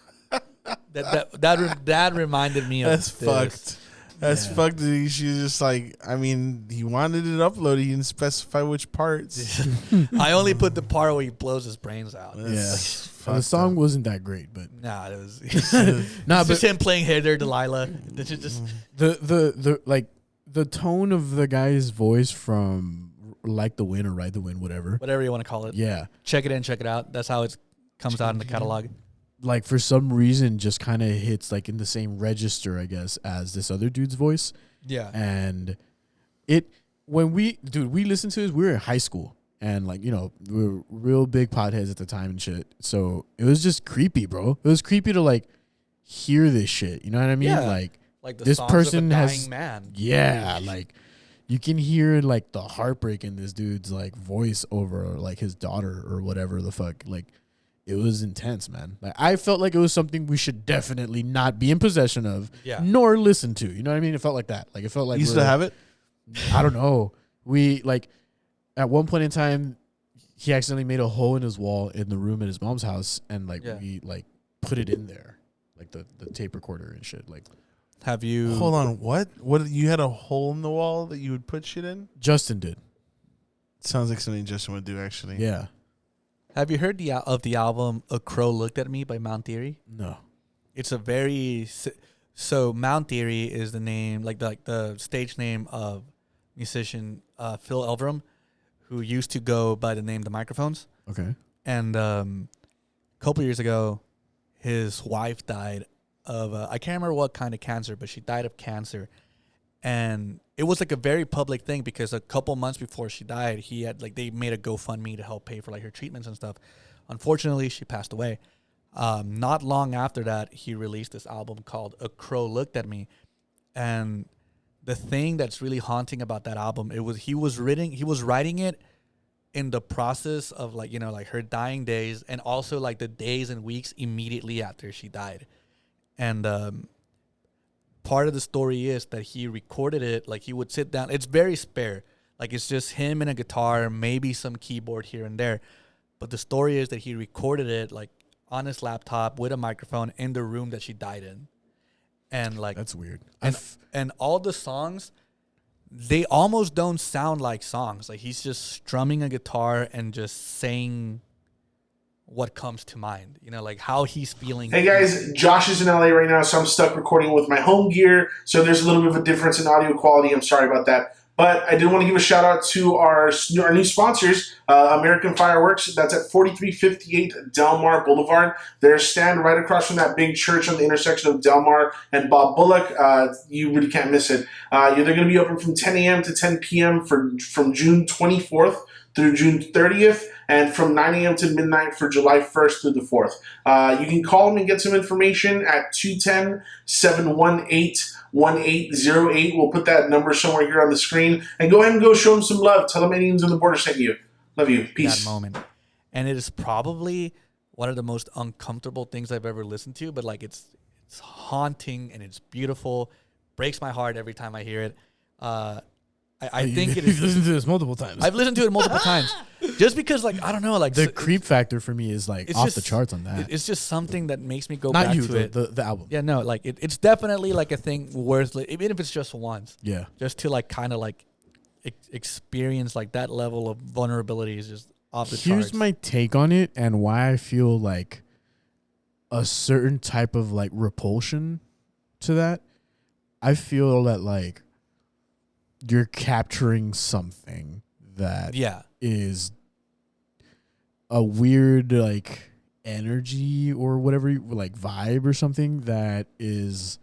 that reminded me of that's this. Fucked. That's fucked. She's just like, I mean, he wanted it uploaded. He didn't specify which parts. I only put the part where he blows his brains out. The song wasn't that great, but nah, it was just him playing "Hey There, Delilah." Just the like. The tone of the guy's voice from Like the Wind or Ride the Wind, whatever you want to call it. Yeah. Check it in, check it out. That's how it comes out in the catalog. Like for some reason just kind of hits like in the same register, I guess, as this other dude's voice. Yeah. And when we listened to this, we were in high school. And like, you know, we were real big potheads at the time and shit. So it was just creepy, bro. It was creepy to like hear this shit. You know what I mean? Yeah. Like the this songs person of a has dying man. Yeah, like you can hear like the heartbreak in this dude's like voice over like his daughter or whatever the fuck. Like it was intense, man. Like I felt like it was something we should definitely not be in possession of, nor listen to. You know what I mean? It felt like that. Like it felt like you used to have it. I don't know. We like at one point in time, he accidentally made a hole in his wall in the room at his mom's house, and like we like put it in there, like the tape recorder and shit. Like. Have you... Hold on, what? What? You had a hole in the wall that you would put shit in? Justin did. Sounds like something Justin would do, actually. Yeah. Have you heard of the album "A Crow Looked at Me" by Mount Theory? No. It's a very... So Mount Theory is the name, like the stage name of musician Phil Elverum, who used to go by the name The Microphones. Okay. And a couple years ago, his wife died of I can't remember what kind of cancer, but she died of cancer. And it was like a very public thing because a couple months before she died, he had like they made a GoFundMe to help pay for like her treatments and stuff. Unfortunately, she passed away. Not long after that, he released this album called "A Crow Looked at Me," and the thing that's really haunting about that album, he was writing it in the process of like, you know, like her dying days, and also like the days and weeks immediately after she died. And part of the story is that he recorded it, like he would sit down. It's very spare. Like it's just him and a guitar, maybe some keyboard here and there. But the story is that he recorded it like on his laptop with a microphone in the room that she died in. and like That's weird. and all the songs, they almost don't sound like songs. Like he's just strumming a guitar and just saying what comes to mind. You know, like how he's feeling. Hey guys, Josh is in LA right now, so I'm stuck recording with my home gear. So there's a little bit of a difference in audio quality. I'm sorry about that. But I did want to give a shout out to our new sponsors, American Fireworks. That's at 4358 Del Mar Boulevard. Their stand right across from that big church on the intersection of Del Mar and Bob Bullock. You really can't miss it. They're going to be open from 10 a.m. to 10 p.m. from June 24th through June 30th, and from 9 a.m. to midnight for July 1st through the 4th. You can call them and get some information at 210-718-1808. We'll put that number somewhere here on the screen. And go ahead and go show them some love. Tell them aliens on the border sent you. Love you. Peace. That moment. And it is probably one of the most uncomfortable things I've ever listened to, but like it's haunting and it's beautiful. Breaks my heart every time I hear it. I think it is. You've listened to this multiple times. I've listened to it multiple times. Just because, like, I don't know, like the creep factor for me is like off the charts on that. It's just something that makes me go Not back you, to it. the album. Yeah, no, like it's definitely like a thing worth, even if it's just once. Yeah. Just to like kind of like experience like that level of vulnerability is just off the charts. Here's my take on it and why I feel like a certain type of like repulsion to that. I feel that like you're capturing something that is a weird like energy or whatever, like vibe or something that is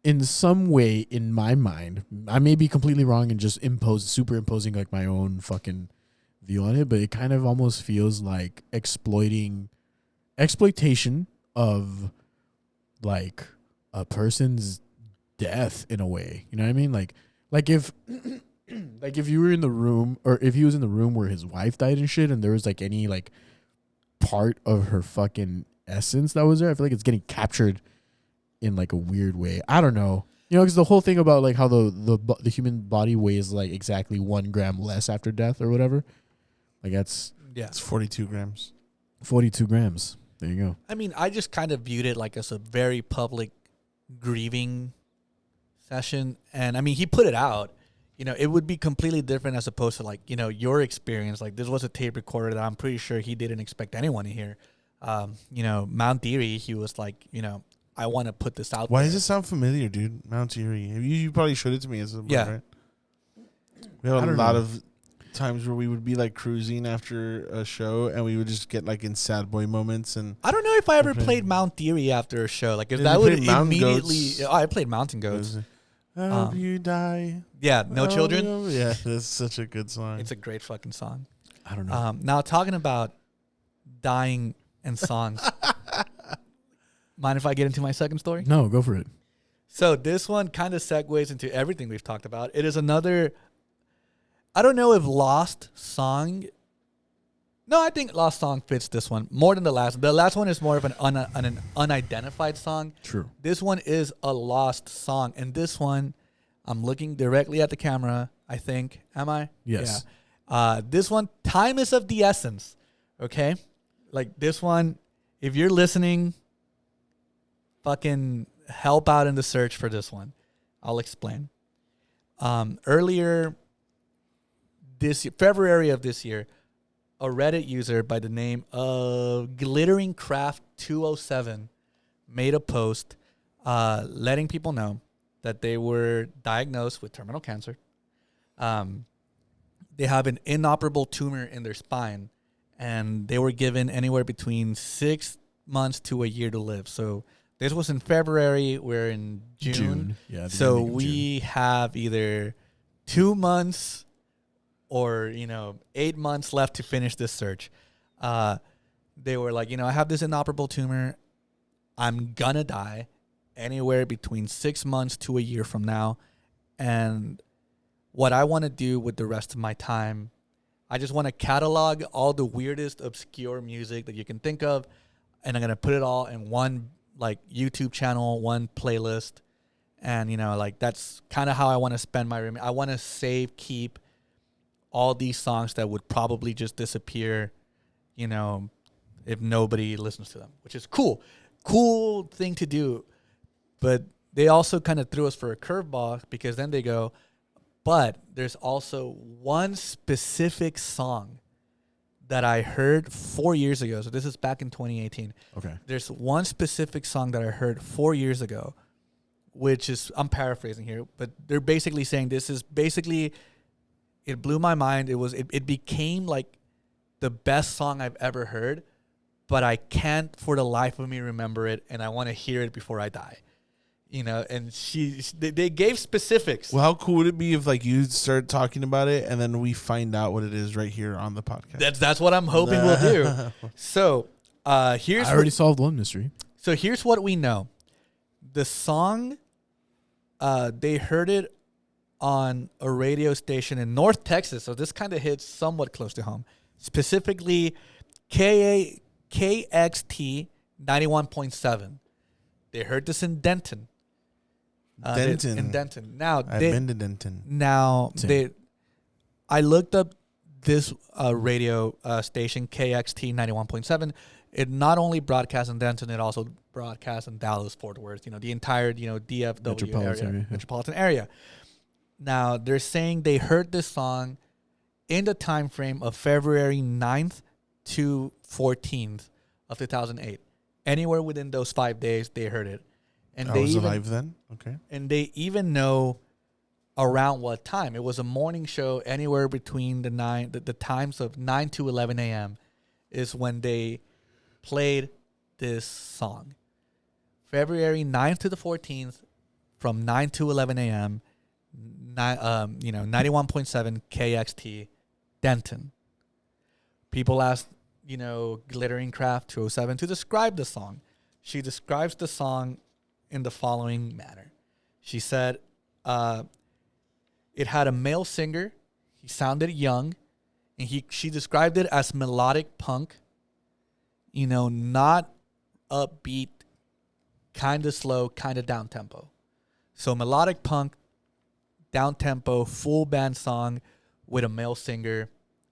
in some way, in my mind, I may be completely wrong and just superimposing like my own fucking view on it, but it kind of almost feels like exploitation of like a person's death in a way. You know what I mean? Like if like if you were in the room, or if he was in the room where his wife died and shit, and there was like any like part of her fucking essence that was there, I feel like it's getting captured in like a weird way. I don't know. You know, because the whole thing about like how the human body weighs like exactly 1 gram less after death or whatever. Like it's 42 grams. 42 grams. There you go. I mean, I just kind of viewed it like as a very public grieving session. And I mean, he put it out. You know, it would be completely different as opposed to like, you know, your experience. Like this was a tape recorder that I'm pretty sure he didn't expect anyone to hear. You know, Mount Erie, he was like, you know, I want to put this out. Why does it sound familiar, dude? Mount Erie. You probably showed it to me. Right? We had a lot of times where we would be like cruising after a show and we would just get like in sad boy moments. And I don't know if I ever played Mount Erie after a show. Like if that would immediately. I played Mountain Goats. I hope you die. Yeah, No Children. Yeah, that's such a good song. It's a great fucking song. I don't know. Now talking about dying and songs. Mind if I get into my second story? No, go for it. So this one kind of segues into everything we've talked about. It is another, I don't know if Lost Song. No, I think Lost Song fits this one more than the last. The last one is more of an unidentified song. True. This one is a lost song. And this one, I'm looking directly at the camera, I think. Am I? Yes. Yeah. This one, time is of the essence. Okay? Like this one, if you're listening, fucking help out in the search for this one. I'll explain. Earlier this February of this year, a Reddit user by the name of Glittering Craft 207 made a post letting people know that they were diagnosed with terminal cancer. They have an inoperable tumor in their spine, and they were given anywhere between 6 months to a year to live. So this was in February. We're in June. Yeah. So we have either 2 months or, 8 months left to finish this search. They were like, I have this inoperable tumor. I'm gonna die anywhere between 6 months to a year from now. And what I want to do with the rest of my time, I just want to catalog all the weirdest, obscure music that you can think of. And I'm going to put it all in one YouTube channel, one playlist. And, that's kind of how I want to spend my I want to keep all these songs that would probably just disappear, if nobody listens to them, which is cool. cool thing to do. But they also kind of threw us for a curveball because then they go, but there's also one specific song that I heard 4 years ago. So this is back in 2018. Okay. There's one specific song that I heard 4 years ago, which is, I'm paraphrasing here, but they're basically saying this is basically, it blew my mind. It became like the best song I've ever heard, but I can't for the life of me remember it, and I want to hear it before I die. You know, and they gave specifics. Well, how cool would it be if like you start talking about it and then we find out what it is right here on the podcast? That's what I'm hoping we'll do. So here's I already solved one mystery. So here's what we know. The song, they heard it on a radio station in North Texas. So this kind of hits somewhat close to home. Specifically, KXT 91.7. They heard this in Denton. In Denton. Now, I've been to Denton. Now, I looked up this radio station, KXT 91.7. It not only broadcasts in Denton, it also broadcasts in Dallas, Fort Worth, the entire, DFW metropolitan area. Now, they're saying they heard this song in the time frame of February 9th to 14th of 2008. Anywhere within those 5 days, they heard it. And I was alive then? Okay. And they even know around what time. It was a morning show anywhere between the times of 9 to 11 a.m. is when they played this song. February 9th to the 14th from 9 to 11 a.m. 91.7 KXT Denton. People asked, Glittering Craft 207 to describe the song. She describes the song in the following manner. She said, it had a male singer. He sounded young, and she described it as melodic punk. Not upbeat, kind of slow, kind of down tempo. So melodic punk, down tempo, full band song with a male singer,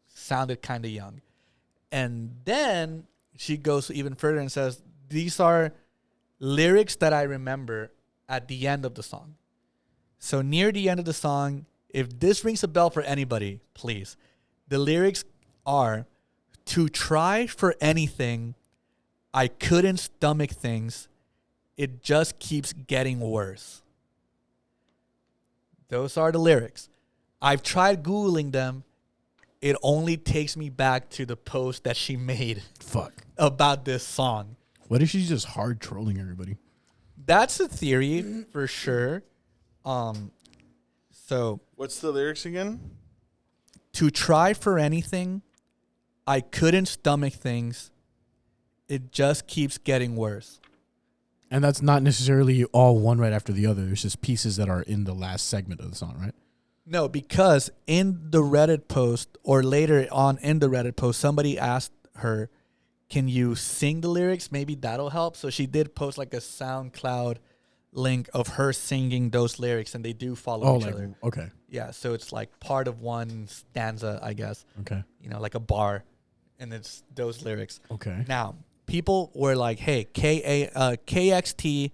sounded kind of young. And then she goes even further and says, these are lyrics that I remember at the end of the song. So near the end of the song, if this rings a bell for anybody, please. The lyrics are, to try for anything, I couldn't stomach things. It just keeps getting worse. Those are the lyrics. I've tried Googling them. It only takes me back to the post that she made about this song. What if she's just hard trolling everybody? That's a theory for sure. So what's the lyrics again? To try for anything, I couldn't stomach things. It just keeps getting worse. And that's not necessarily all one right after the other. It's just pieces that are in the last segment of the song, right? No, because in the Reddit post or later on in the Reddit post, somebody asked her, can you sing the lyrics? Maybe that'll help. So she did post like a SoundCloud link of her singing those lyrics, and they do follow each other. Okay. Yeah, so it's like part of one stanza, I guess. Okay. Like a bar, and it's those lyrics. Okay. Now, people were like, hey, KXT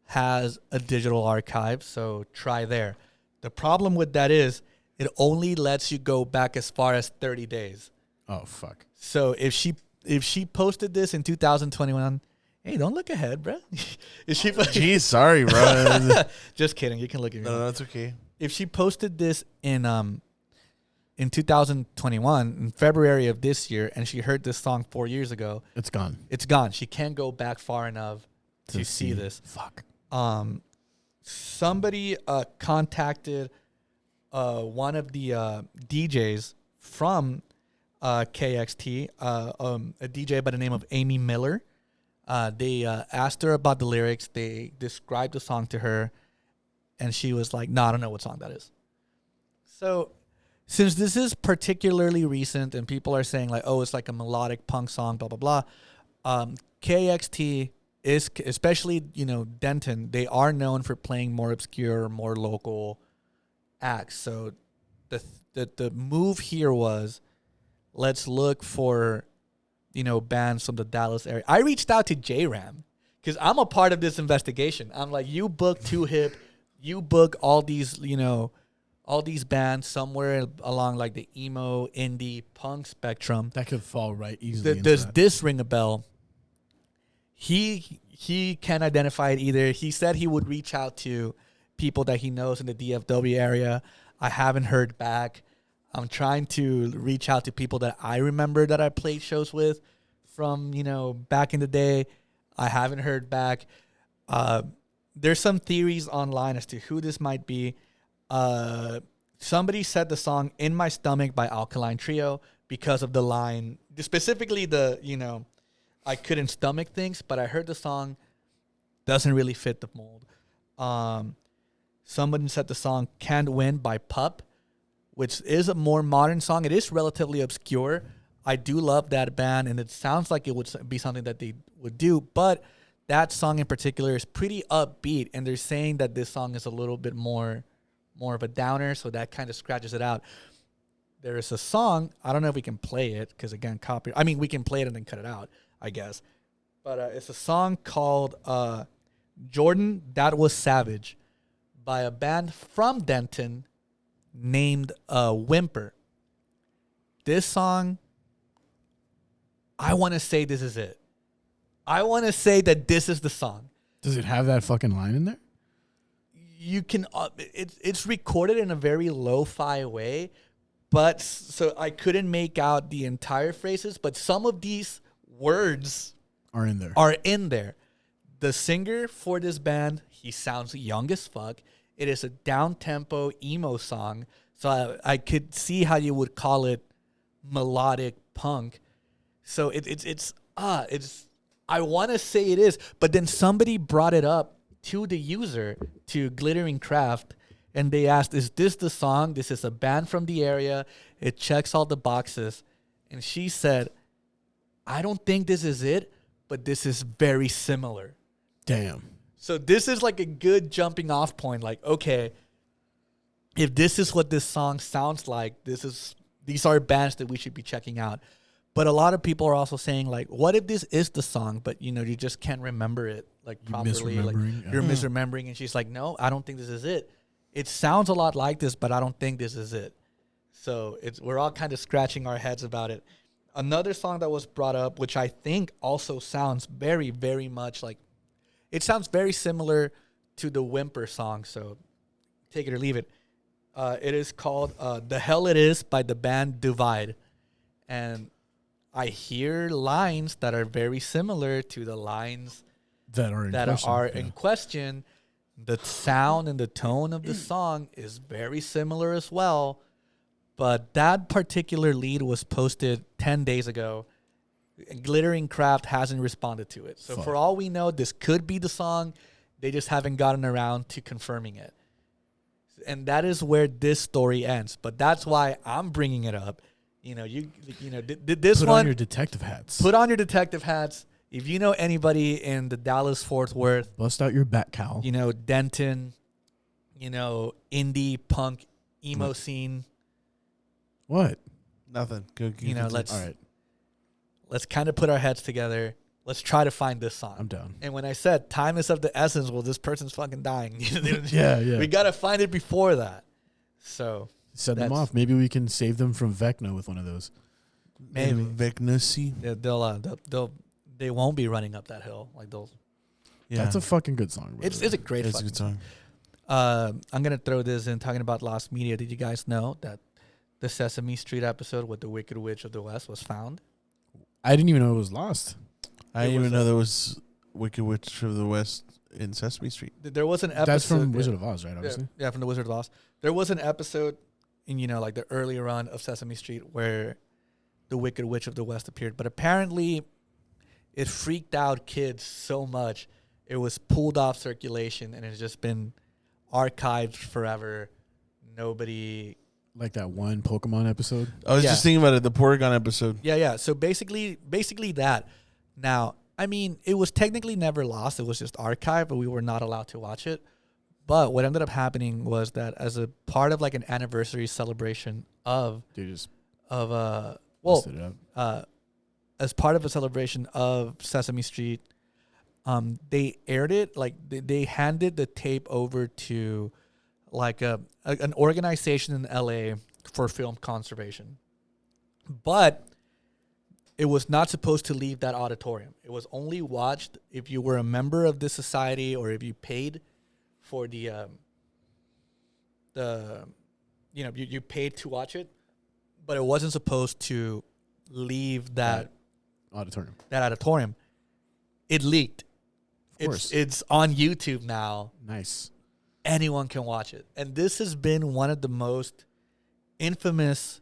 has a digital archive, so try there. The problem with that is it only lets you go back as far as 30 days. Oh, fuck. So if she posted this in 2021, hey, don't look ahead, bro. Geez, sorry, bro. Just kidding. You can look at me. No, that's okay. If she posted this in 2021, in February of this year, and she heard this song 4 years ago, it's gone. It's gone. She can't go back far enough to see this. Fuck. Somebody contacted one of the DJs from KXT, a DJ by the name of Amy Miller. They asked her about the lyrics. They described the song to her, and she was like, no, I don't know what song that is. So since this is particularly recent and people are saying like, oh, it's like a melodic punk song, blah, blah, blah, KXT is, especially, Denton, they are known for playing more obscure, more local acts. So the move here was, let's look for, bands from the Dallas area. I reached out to J-Ram. because I'm a part of this investigation. I'm like, you book Too Hip, you book all these, all these bands somewhere along like the emo, indie, punk spectrum. That could fall right easily. Does this ring a bell? He can identify it either. He said he would reach out to people that he knows in the DFW area. I haven't heard back. I'm trying to reach out to people that I remember that I played shows with from, back in the day. I haven't heard back. There's some theories online as to who this might be. Somebody said the song In My Stomach by Alkaline Trio because of the line, specifically the, I couldn't stomach things, but I heard the song doesn't really fit the mold. Somebody said the song Can't Win by Pup, which is a more modern song. It is relatively obscure. I do love that band, and it sounds like it would be something that they would do, but that song in particular is pretty upbeat, and they're saying that this song is a little bit more of a downer, so that kind of scratches it out. There is a song, I don't know if we can play it, because again, we can play it and then cut it out, I guess. But it's a song called Jordan, That Was Savage by a band from Denton named Whimper. This song, I want to say this is it. I want to say that this is the song. Does it have that fucking line in there? You can, it's recorded in a very lo-fi way, but so I couldn't make out the entire phrases, but some of these words are in there. The singer for this band, he sounds young as fuck. It is a down-tempo emo song, so I could see how you would call it melodic punk. So it's I want to say it is, but then somebody brought it up to the user, to Glittering Craft, and they asked, is this the song? This is a band from the area. It checks all the boxes. And she said, I don't think this is it, but this is very similar. Damn. So this is like a good jumping off point. Like, okay, if this is what this song sounds like, these are bands that we should be checking out. But a lot of people are also saying, like, what if this is the song, but, you just can't remember it, like, properly. Like, you're misremembering. And she's like, no, I don't think this is it. It sounds a lot like this, but I don't think this is it. So we're all kind of scratching our heads about it. Another song that was brought up, which I think also sounds very, very much like, it sounds very similar to the Whimper song. So take it or leave it. It is called The Hell It Is by the band Divide. And I hear lines that are very similar to the lines that are in question. The sound and the tone of the song is very similar as well. But that particular lead was posted 10 days ago. Glittering Craft hasn't responded to it. So for all we know, this could be the song. They just haven't gotten around to confirming it. And that is where this story ends. But that's why I'm bringing it up. This Put one. on your detective hats. Put on your detective hats. If you know anybody in the Dallas-Fort Worth, bust out your bat cowl. Denton, indie punk emo scene. What? Nothing. Good. Let's kind of put our heads together. Let's try to find this song. I'm down. And when I said time is of the essence, well, this person's fucking dying. Yeah. We gotta find it before that. So send them off. Maybe we can save them from Vecna with one of those. Maybe Vecna-C. They won't be running up that hill like those. Yeah, that's a fucking good song. It's a great fucking song. I'm gonna throw this in talking about lost media. Did you guys know that the Sesame Street episode with the Wicked Witch of the West was found? I didn't even know it was lost. I didn't even know there was Wicked Witch of the West in Sesame Street. There was an episode. That's from Wizard of Oz, right? Obviously. Yeah, from the Wizard of Oz. There was an episode in like the earlier run of Sesame Street where the Wicked Witch of the West appeared, but apparently it freaked out kids so much it was pulled off circulation and it's just been archived forever. Nobody. Like that one Pokemon episode? I was just thinking about it, the Porygon episode. Yeah. So basically that. Now, I mean, it was technically never lost. It was just archived, but we were not allowed to watch it. But what ended up happening was that as a part of like an anniversary celebration as part of a celebration of Sesame Street, they aired it, like they handed the tape over to like an organization in LA for film conservation. But it was not supposed to leave that auditorium. It was only watched if you were a member of this society or if you paid for the you paid to watch it, but it wasn't supposed to leave that auditorium. It leaked. Of course. It's on YouTube now. Nice. Anyone can watch it. And this has been one of the most infamous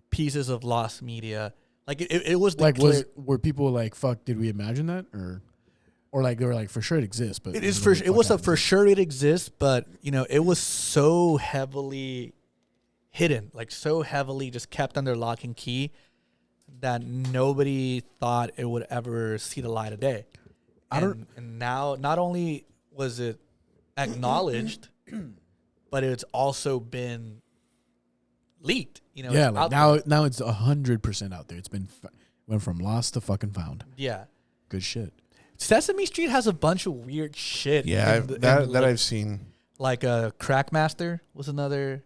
pieces of lost media. Like it was like were people like, fuck, did we imagine that? Or like they were like, for sure it exists, but it is for sure it exists, but it was so heavily hidden, like so heavily just kept under lock and key that nobody thought it would ever see the light of day. And now not only was it acknowledged, but it's also been leaked. Yeah, like now it's 100% out there. It's been went from lost to fucking found. Yeah, good shit. Sesame Street has a bunch of weird shit. Yeah, that I've seen. Like Crackmaster was another.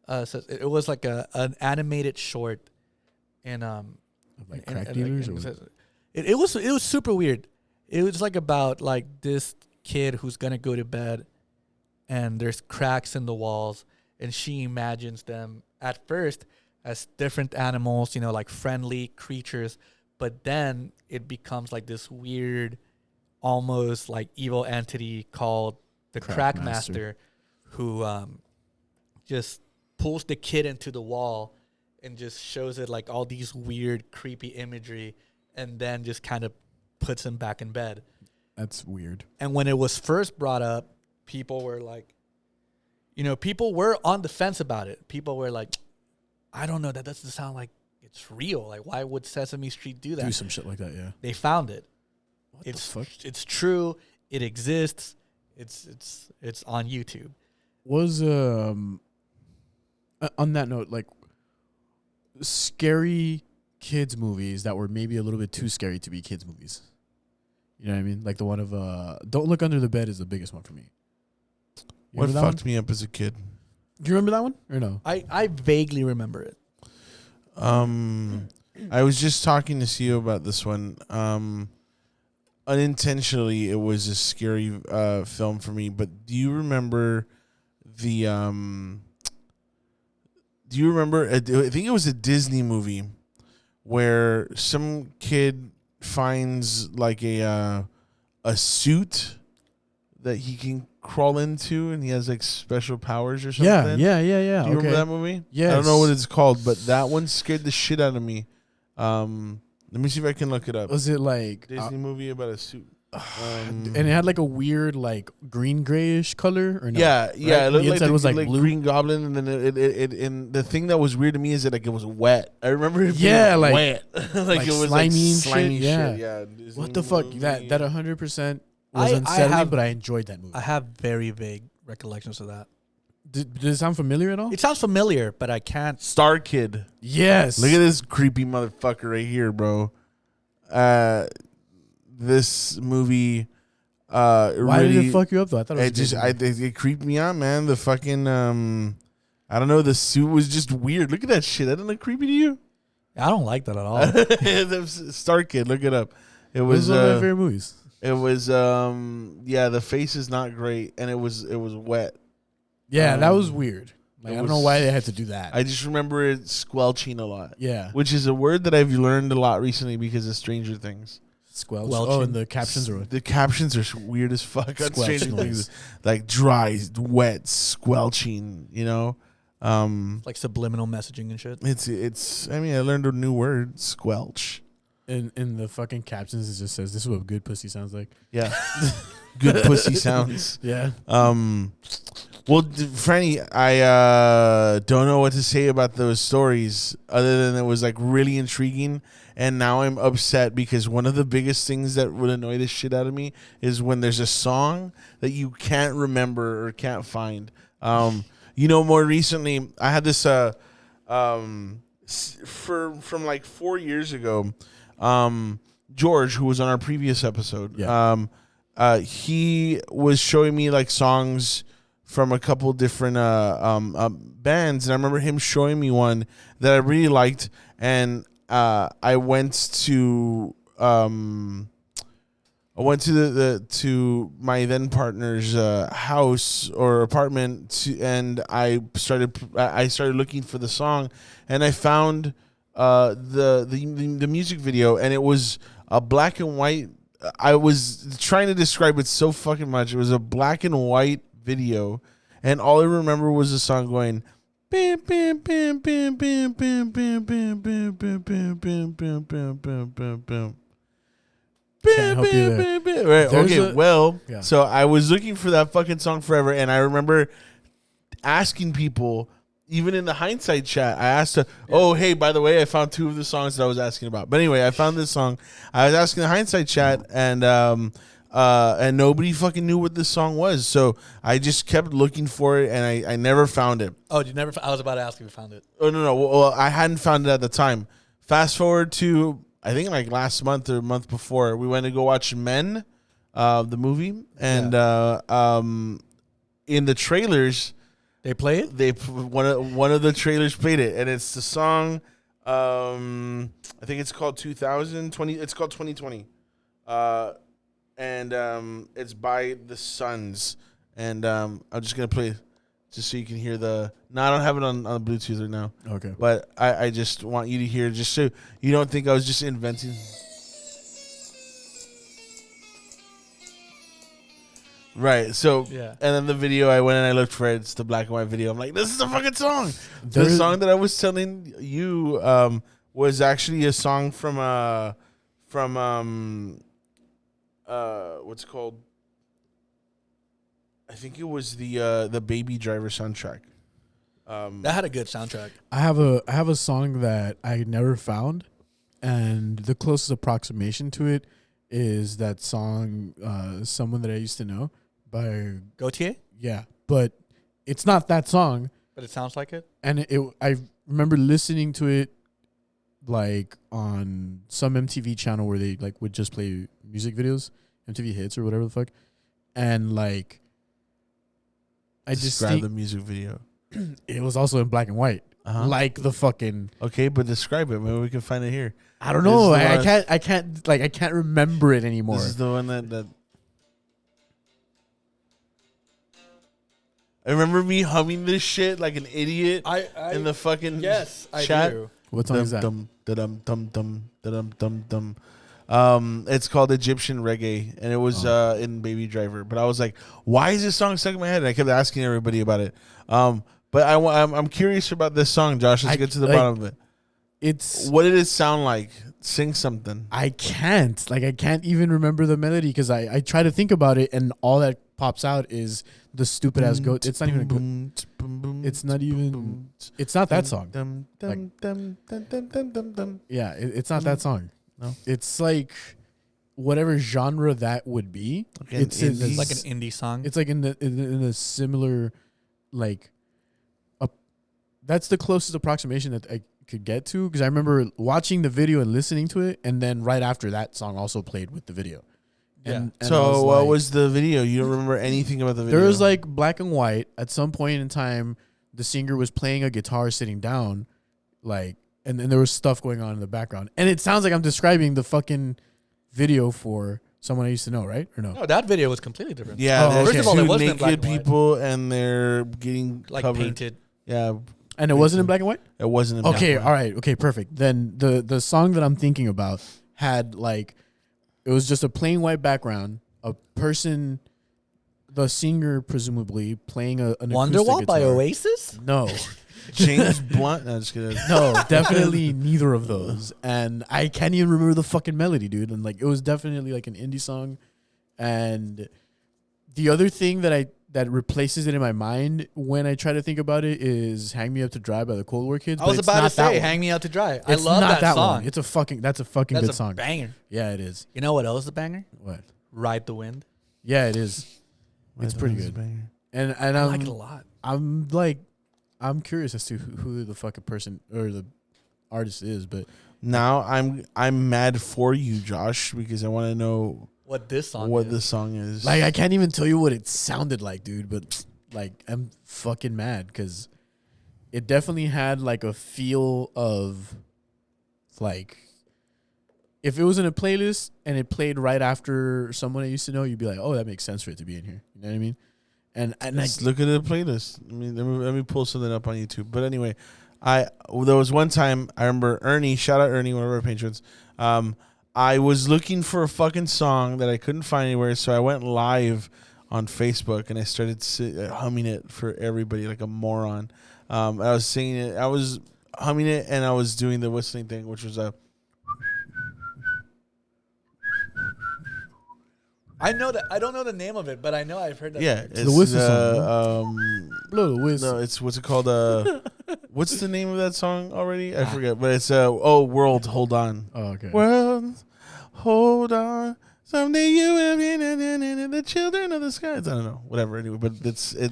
It was like an animated short, and like crack dealers. It was super weird. It was like about like this kid who's gonna go to bed, and there's cracks in the walls, and she imagines them at first as different animals, like friendly creatures, but then it becomes like this weird, almost like evil entity called the Crackmaster, who just pulls the kid into the wall and just shows it like all these weird, creepy imagery, and then just kind of puts him back in bed. That's weird. And when it was first brought up, people were like, people were on the fence about it. People were like, I don't know, that doesn't sound like it's real. Like, why would Sesame Street do that? Do some shit like that, yeah. They found it. What the fuck? It's true. It exists. It's on YouTube. Was on that note, like scary kids movies that were maybe a little bit too scary to be kids movies. You know what I mean? Like the one of Don't Look Under the Bed is the biggest one for me. What fucked me up as a kid? Do you remember that one or no? I vaguely remember it. I was just talking to CEO about this one. Unintentionally, it was a scary film for me. But do you remember the? Do you remember? I think it was a Disney movie where some kid finds like a suit that he can crawl into, and he has like special powers or something. Yeah. Do you remember that movie? Yeah. I don't know what it's called, but that one scared the shit out of me. Let me see if I can look it up. Was it like Disney movie about a suit? And it had like a weird like green grayish color or no? Yeah. Right? It looked like, it was like blue. Green Goblin, and then it and the thing that was weird to me is that like it was wet. I remember it being like wet. like it was slimy, slimy shit. Yeah. Disney What the fuck? movie. That 100% was unsettling, but I enjoyed that movie. I have very vague recollections of that. Did it sound familiar at all? It sounds familiar, but I can't. Star Kid. Yes. Look at this creepy motherfucker right here, bro. This movie. Why really, did it fuck you up though? I thought it creeped me out, man. The fucking I don't know. The suit was just weird. Look at that shit. That didn't look creepy to you? I don't like that at all. Star Kid. Look it up. It was one of my favorite movies. It was the face is not great, and it was wet. Yeah, that was weird. Like, I don't know why they had to do that. I just remember it squelching a lot. Yeah. Which is a word that I've learned a lot recently because of Stranger Things. Squelch. Oh, and the captions are... The captions are weird as fuck on Stranger Squelching. Things. Like dry, wet, squelching, Like subliminal messaging and shit. It's I mean, I learned a new word, squelch. In the fucking captions, it just says, this is what good pussy sounds like. Yeah. Good pussy sounds. Yeah. Well, Franny, I don't know what to say about those stories other than it was like really intriguing, and now I'm upset because one of the biggest things that would annoy the shit out of me is when there's a song that you can't remember or can't find. More recently I had this from like 4 years ago. George, who was on our previous episode, he was showing me like songs from a couple different bands, and I remember him showing me one that I really liked, and I went to to my then partner's house or apartment, and I started looking for the song, and I found the music video, and it was a black and white. I was trying to describe it so fucking much. It was a black and white video, and all I remember was the song going. Bam, bam, bam, bam, bam, bam, bam, bam, bam, bam, bam, bam, bam, bam, bam, bam. Can't help you there. Right. Okay. So I was looking for that fucking song forever, and I remember asking people, even in the hindsight chat, I asked, "Oh, hey, by the way, I found 2 of the songs that I was asking about." But anyway, I found this song. I was asking the hindsight chat, and nobody fucking knew what this song was. So I just kept looking for it, and I never found it. Oh, you never? I was about to ask if you found it. Oh no. Well, I hadn't found it at the time. Fast forward to, I think, like last month or month before, we went to go watch Men, the movie, and in the trailers, they play it. One of the trailers played it, and it's the song. I think it's called 2020. It's called 2020, and it's by the Suns. And I'm just gonna play, just so you can hear the. No, I don't have it on Bluetooth right now. Okay. But I just want you to hear, just so you don't think I was just inventing. Right. So, yeah. And then the video, I went and I looked for it. It's the black and white video. I'm like, this is a fucking song. The song that I was telling you was actually a song from what's it called? I think it was the Baby Driver soundtrack. That had a good soundtrack. I have a song that I never found, and the closest approximation to it is that song "Someone That I Used to Know" by Gautier. Yeah, but it's not that song. But it sounds like it. And I remember listening to it like on some MTV channel where they like would just play music videos, MTV Hits or whatever the fuck, and like I just describe the music video. It was also in black and white, like the fucking. Okay, but describe it. Maybe we can find it here. I don't know. I can't remember it anymore. This is the one that. I remember me humming this shit like an idiot in the fucking yes, chat. I do. What song is that? It's called Egyptian Reggae, and it was in Baby Driver. But I was like, why is this song stuck in my head? And I kept asking everybody about it. But I'm curious about this song, Josh. Let's get to the bottom of it. What did it sound like? Sing something. I can't even remember the melody because I try to think about it, and all that pops out is the stupid ass goat. It's not even a goat. It's not even. It's not that song. Yeah, it's not that song. No, it's like whatever genre that would be. Okay, it's like an indie song. It's like in a similar, like, that's the closest approximation that I could get to, because I remember watching the video and listening to it, and then right after that song also played with the video. And so what was the video? You don't remember anything about the video? There was like black and white. At some point in time, the singer was playing a guitar sitting down, like, and then there was stuff going on in the background. And it sounds like I'm describing the fucking video for Someone I Used to Know, right? Or no? No, that video was completely different. Yeah, first of all, it wasn't naked people, and they're getting like covered. painted. Yeah. And it wasn't in black and white? It wasn't in black and white. All right. Okay, perfect. Then the song that I'm thinking about had like, it was just a plain white background, a person, the singer presumably playing an Wonderwall acoustic by guitar. Oasis? No. James Blunt? No, just kidding. No, definitely neither of those. And I can't even remember the fucking melody, dude. And like, it was definitely like an indie song. And the other thing that replaces it in my mind when I try to think about it is "Hang Me Up to Dry" by the Cold War Kids. I was about to say "Hang Me Out to Dry." I love that song. One. That's a fucking good That's song. a banger. Yeah, it is. You know what else is a banger? What? "Ride the Wind." Yeah, it is. It's pretty good. And I like it a lot. I'm curious as to who the fucking person or the artist is, but now I'm mad for you, Josh, because I want to know what this song what is. this song is. Like, I can't even tell you what it sounded like, dude. But like, I'm fucking mad because it definitely had like a feel of like, if it was in a playlist and it played right after someone I used to know, you'd be like, oh, that makes sense for it to be in here. You know what I mean? And Let's look at the playlist. I mean, let me pull something up on YouTube. But anyway, there was one time I remember Ernie. Shout out Ernie, one of our patrons. I was looking for a fucking song that I couldn't find anywhere, so I went live on Facebook and I started humming it for everybody like a moron. I was singing it. I was humming it and I was doing the whistling thing, which was a. I know that. I don't know the name of it, but I know I've heard that. Yeah, it's the whistle song. Blow the whistle. No, it's what's it called? What's the name of that song already? I forget. But it's World, Hold On. Oh, okay. World, hold on. Someday you will be the children of the skies. I don't know. Whatever. Anyway, but it's it.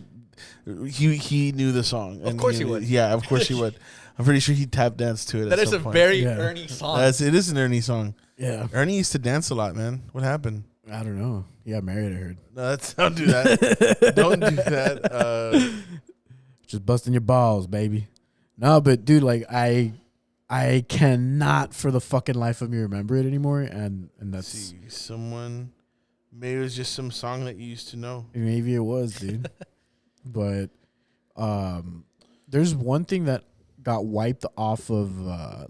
He knew the song. Of course he would. Yeah, of course he would. I'm pretty sure he tap danced to it. That at is some a point. very Ernie song. It is an Ernie song. Yeah. Ernie used to dance a lot, man. What happened? I don't know. He got married, I heard. No, don't do that. Don't do that. Just busting your balls, baby. No, but dude, like I cannot for the fucking life of me remember it anymore, and that's see someone. Maybe it was just some song that you used to know. Maybe it was, dude. But there's one thing that got wiped off of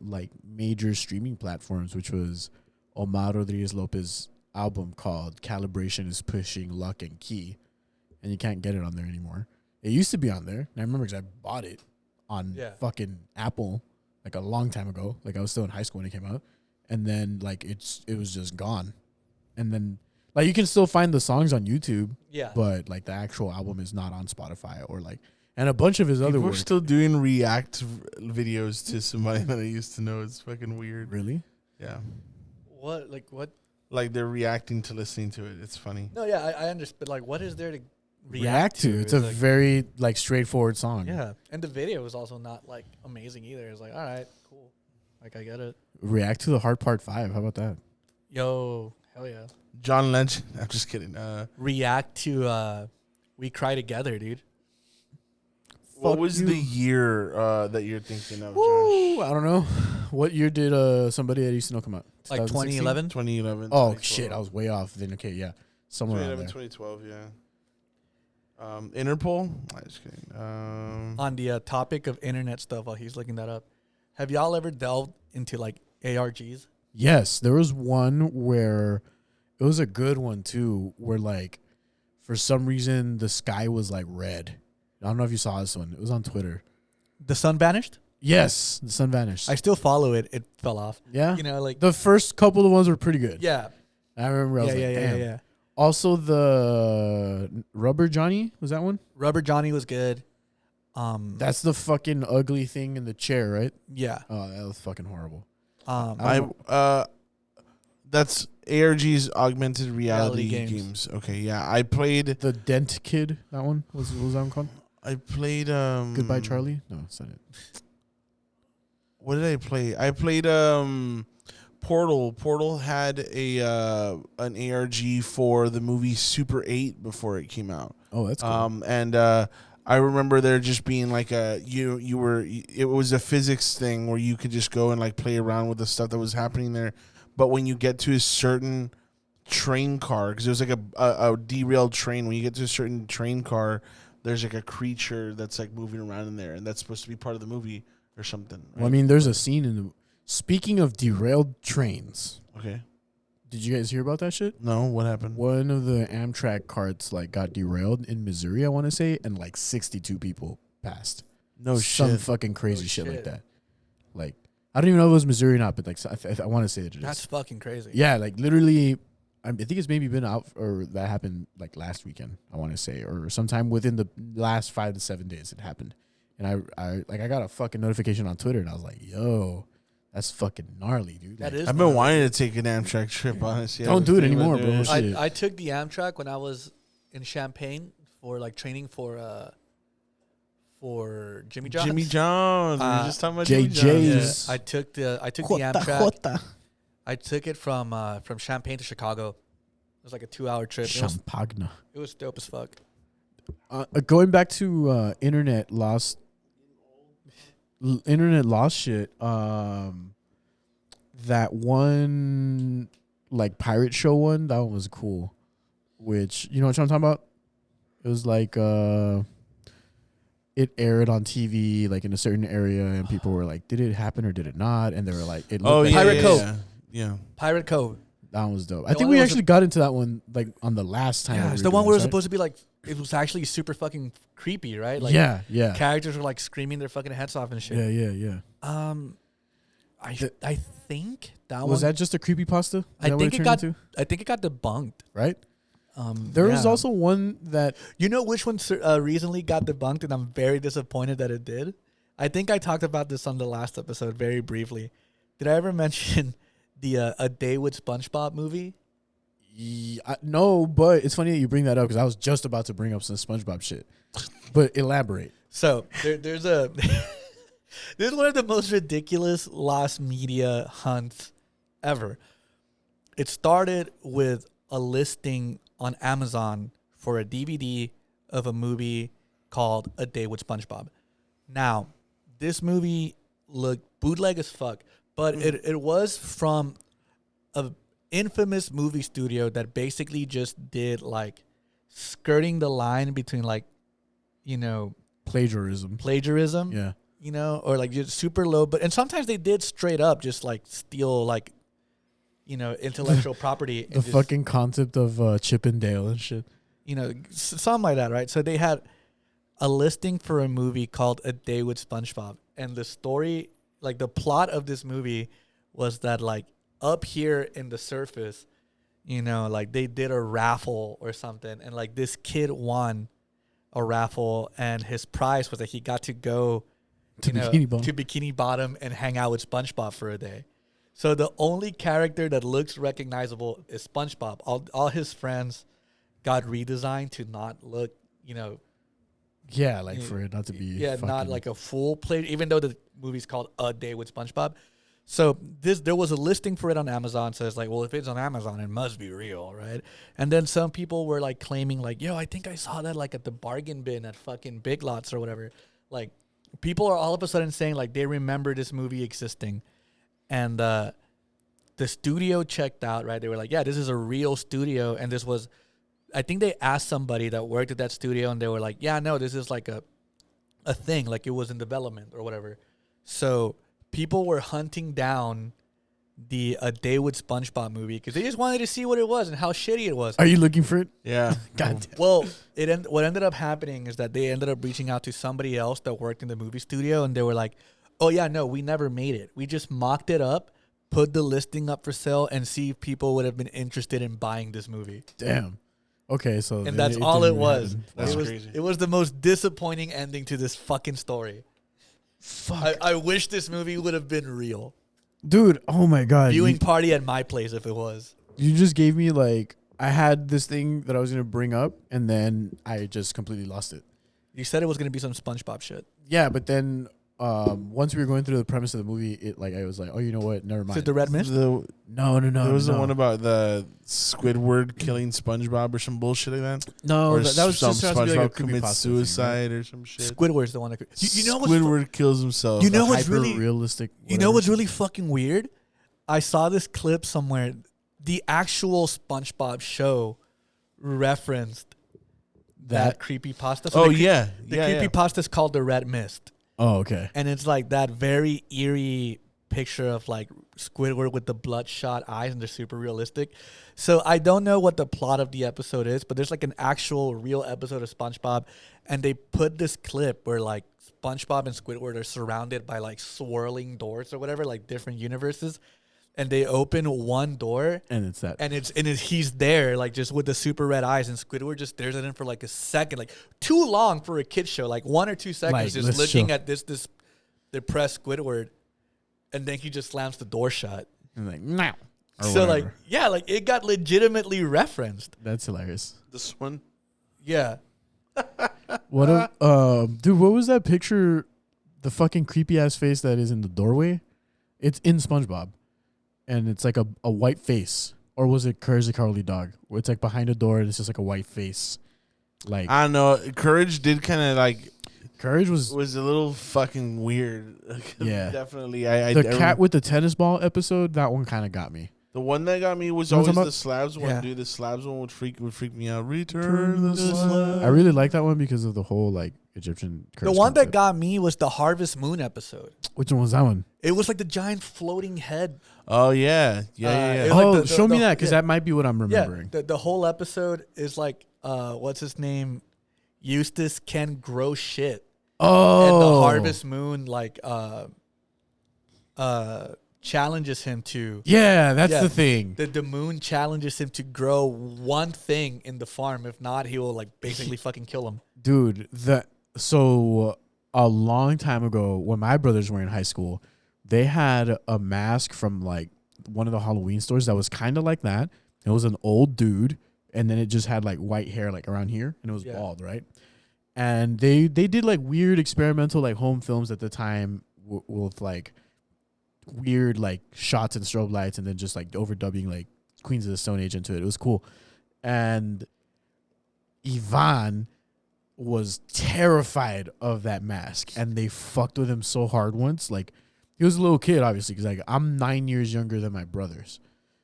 like major streaming platforms, which was Omar Rodriguez Lopez album called Calibration is Pushing Luck and Key, and you can't get it on there anymore. It used to be on there, and I remember because I bought it on fucking Apple like a long time ago. Like I was still in high school when it came out, and then like it was just gone. And then like you can still find the songs on YouTube, but like the actual album is not on Spotify or like, and a bunch of his other work. We're still doing react videos to somebody that I used to know. It's fucking weird. Really? Yeah. What? Like what? Like they're reacting to listening to it. It's funny. No, yeah, I understand. But like, what is there to react to? It's a like, very like straightforward song. Yeah, and the video was also not like amazing either. It's like, all right, cool. Like I get it. React to the Hard Part 5. How about that? Yo, hell yeah. John Legend. I'm just kidding. React to We Cry Together, dude. What was the year that you're thinking of, Woo, Josh? I don't know. What year did somebody that used to know come out? Like 2011? 2011. Oh, shit. I was way off. Then, okay, yeah. Somewhere around there. 2012, yeah. Interpol? I'm just kidding. On the topic of internet stuff, while he's looking that up, have y'all ever delved into like ARGs? Yes. There was one where it was a good one, too, where like for some reason the sky was like red. I don't know if you saw this one. It was on Twitter. The sun vanished? Yes, the sun vanished. I still follow it. It fell off. Yeah? You know, like the first couple of ones were pretty good. Yeah. I remember I was like, damn. Yeah. Also, the Rubber Johnny, was that one? Rubber Johnny was good. That's the fucking ugly thing in the chair, right? Yeah. Oh, that was fucking horrible. That's ARG's augmented reality games. Okay, yeah. I played the Dent Kid. That one what was that one called? I played Goodbye Charlie. No, it's not it. What did I play? I played Portal. Portal had an ARG for the movie Super 8 before it came out. Oh, that's cool. And I remember there just being like it was a physics thing where you could just go and like play around with the stuff that was happening there. But when you get to a certain train car, because it was like a derailed train, when you get to a certain train car, there's like a creature that's like moving around in there, and that's supposed to be part of the movie or something. Right? Well, I mean, there's a scene in the. Speaking of derailed trains. Okay. Did you guys hear about that shit? No, what happened? One of the Amtrak carts like got derailed in Missouri, I want to say, and like 62 people passed. No shit. Some fucking crazy shit like that. Like, I don't even know if it was Missouri or not, but like I want to say that it is. That's fucking crazy. Yeah, like literally, I think it's maybe been out, or that happened like last weekend, I want to say, or sometime within the last 5 to 7 days it happened. And I got a fucking notification on Twitter, and I was like, yo, that's fucking gnarly, dude. That like, is I've been wanting to take an Amtrak trip, honestly. Don't do it anymore, bro. I took the Amtrak when I was in Champaign for like training for Jimmy John's. Jimmy John's. We were just talking about Jimmy John's. JJ's. Yeah, I took the Amtrak. I took it from Champaign to Chicago, It was like a 2-hour trip. Champagne. It was dope as fuck. Going back to internet lost shit. That one like pirate show one, that one was cool. Which you know what I'm talking about? It was like it aired on TV like in a certain area, and people were like, "Did it happen or did it not?" And they were like, "It looked like Pirate Cove." Yeah. Pirate Cove. That one was dope. I think we actually got into that one like on the last time. Yeah, it's the one where it was supposed to be like, it was actually super fucking creepy, right? Like, yeah. Characters were like screaming their fucking heads off and shit. Yeah. I think that was one, that just a creepypasta? I think it got debunked. Right. There was also one that you know which one recently got debunked, and I'm very disappointed that it did. I think I talked about this on the last episode very briefly. Did I ever mention the A Day with SpongeBob movie? No, but it's funny that you bring that up because I was just about to bring up some SpongeBob shit. But elaborate. So there's a there's one of the most ridiculous lost media hunts ever. It started with a listing on Amazon for a DVD of a movie called A Day with SpongeBob. Now, this movie looked bootleg as fuck, but it was from a infamous movie studio that basically just did like skirting the line between like, you know, plagiarism. Yeah. You know, or like just super low, and sometimes they did straight up just like steal like, you know, intellectual property. The fucking concept of Chip and Dale and shit. You know, something like that, right? So they had a listing for a movie called A Day with SpongeBob. And the story, like the plot of this movie was that like up here in the surface, you know, like they did a raffle or something. And like this kid won a raffle, and his prize was that he got to go to Bikini Bottom and hang out with SpongeBob for a day. So the only character that looks recognizable is SpongeBob. All his friends got redesigned to not look, you know. Yeah, like for it not to be. Yeah, not like a full play, even though the movie's called A Day with SpongeBob. So there was a listing for it on Amazon. So it's like, well, if it's on Amazon, it must be real, right? And then some people were like claiming like, yo, I think I saw that like at the bargain bin at fucking Big Lots or whatever. Like people are all of a sudden saying like they remember this movie existing. And the studio checked out, right? They were like, yeah, this is a real studio. And this was, I think they asked somebody that worked at that studio, and they were like, yeah, no, this is like a thing. Like it was in development or whatever. So people were hunting down the A Day with SpongeBob movie because they just wanted to see what it was and how shitty it was. Are you looking for it? Yeah. God damn. Well, what ended up happening is that they ended up reaching out to somebody else that worked in the movie studio, and they were like, oh, yeah, no, we never made it. We just mocked it up, put the listing up for sale, and see if people would have been interested in buying this movie. Damn. Okay, so... And that's all it was. That's crazy. It was the most disappointing ending to this fucking story. Fuck. I wish this movie would have been real. Dude, oh my God. Viewing party at my place if it was. You just gave me like... I had this thing that I was going to bring up, and then I just completely lost it. You said it was going to be some SpongeBob shit. Yeah, but then... once we were going through the premise of the movie, I was like, oh, you know what? Never mind. Is it the Red Mist? No. There was the one about the Squidward killing SpongeBob or some bullshit like that. No, or that was some just SpongeBob SpongeBob commits suicide or some shit. Squidward's the one that. You know Squidward kills himself. You know what's really realistic? You know what's really fucking weird? I saw this clip somewhere. The actual SpongeBob show referenced that creepypasta. So the creepypasta is called The Red Mist. Oh, okay. And it's like that very eerie picture of like Squidward with the bloodshot eyes, and they're super realistic. So I don't know what the plot of the episode is, but there's like an actual real episode of SpongeBob, and they put this clip where like SpongeBob and Squidward are surrounded by like swirling doors or whatever, like different universes. And they open one door, and it's that, and he's there, like just with the super red eyes, and Squidward just stares at him for like a second, like too long for a kid's show, like 1 or 2 seconds, like, just looking at this depressed Squidward, and then he just slams the door shut. And like, no. So like, yeah, like it got legitimately referenced. That's hilarious. This one, yeah. What dude? What was that picture? The fucking creepy ass face that is in the doorway. It's in SpongeBob. And it's like a white face. Or was it Courage the Cowardly Dog? Where it's like behind a door and it's just like a white face. Like I don't know. Courage did kind of like. Courage was a little fucking weird. Yeah. Definitely. The cat with the tennis ball episode, that one kind of got me. The one that got me was You know what always I'm the slabs one. Yeah. Dude, the slabs one would freak me out. Return the slabs. I really like that one because of the whole like Egyptian curse The one that concept. got me was the Harvest Moon episode. Which one was that one? It was like the giant floating head. Oh yeah, yeah. it was like Oh, the- show me the- that because yeah. that might be what I'm remembering. Yeah, the whole episode is like, what's his name? Eustace can grow shit. Oh, And the Harvest Moon challenges him to. Yeah, that's the thing. The moon challenges him to grow one thing in the farm. If not, he will like basically fucking kill him. Dude, so a long time ago when my brothers were in high school, they had a mask from like one of the Halloween stores that was kind of like that. It was an old dude, and then it just had like white hair like around here, and it was bald, right? And they did like weird experimental like home films at the time with like weird like shots and strobe lights, and then just like overdubbing like Queens of the Stone Age into it. It was cool. And Ivan was terrified of that mask, and they fucked with him so hard once. Like, he was a little kid, obviously, because like I'm 9 years younger than my brothers,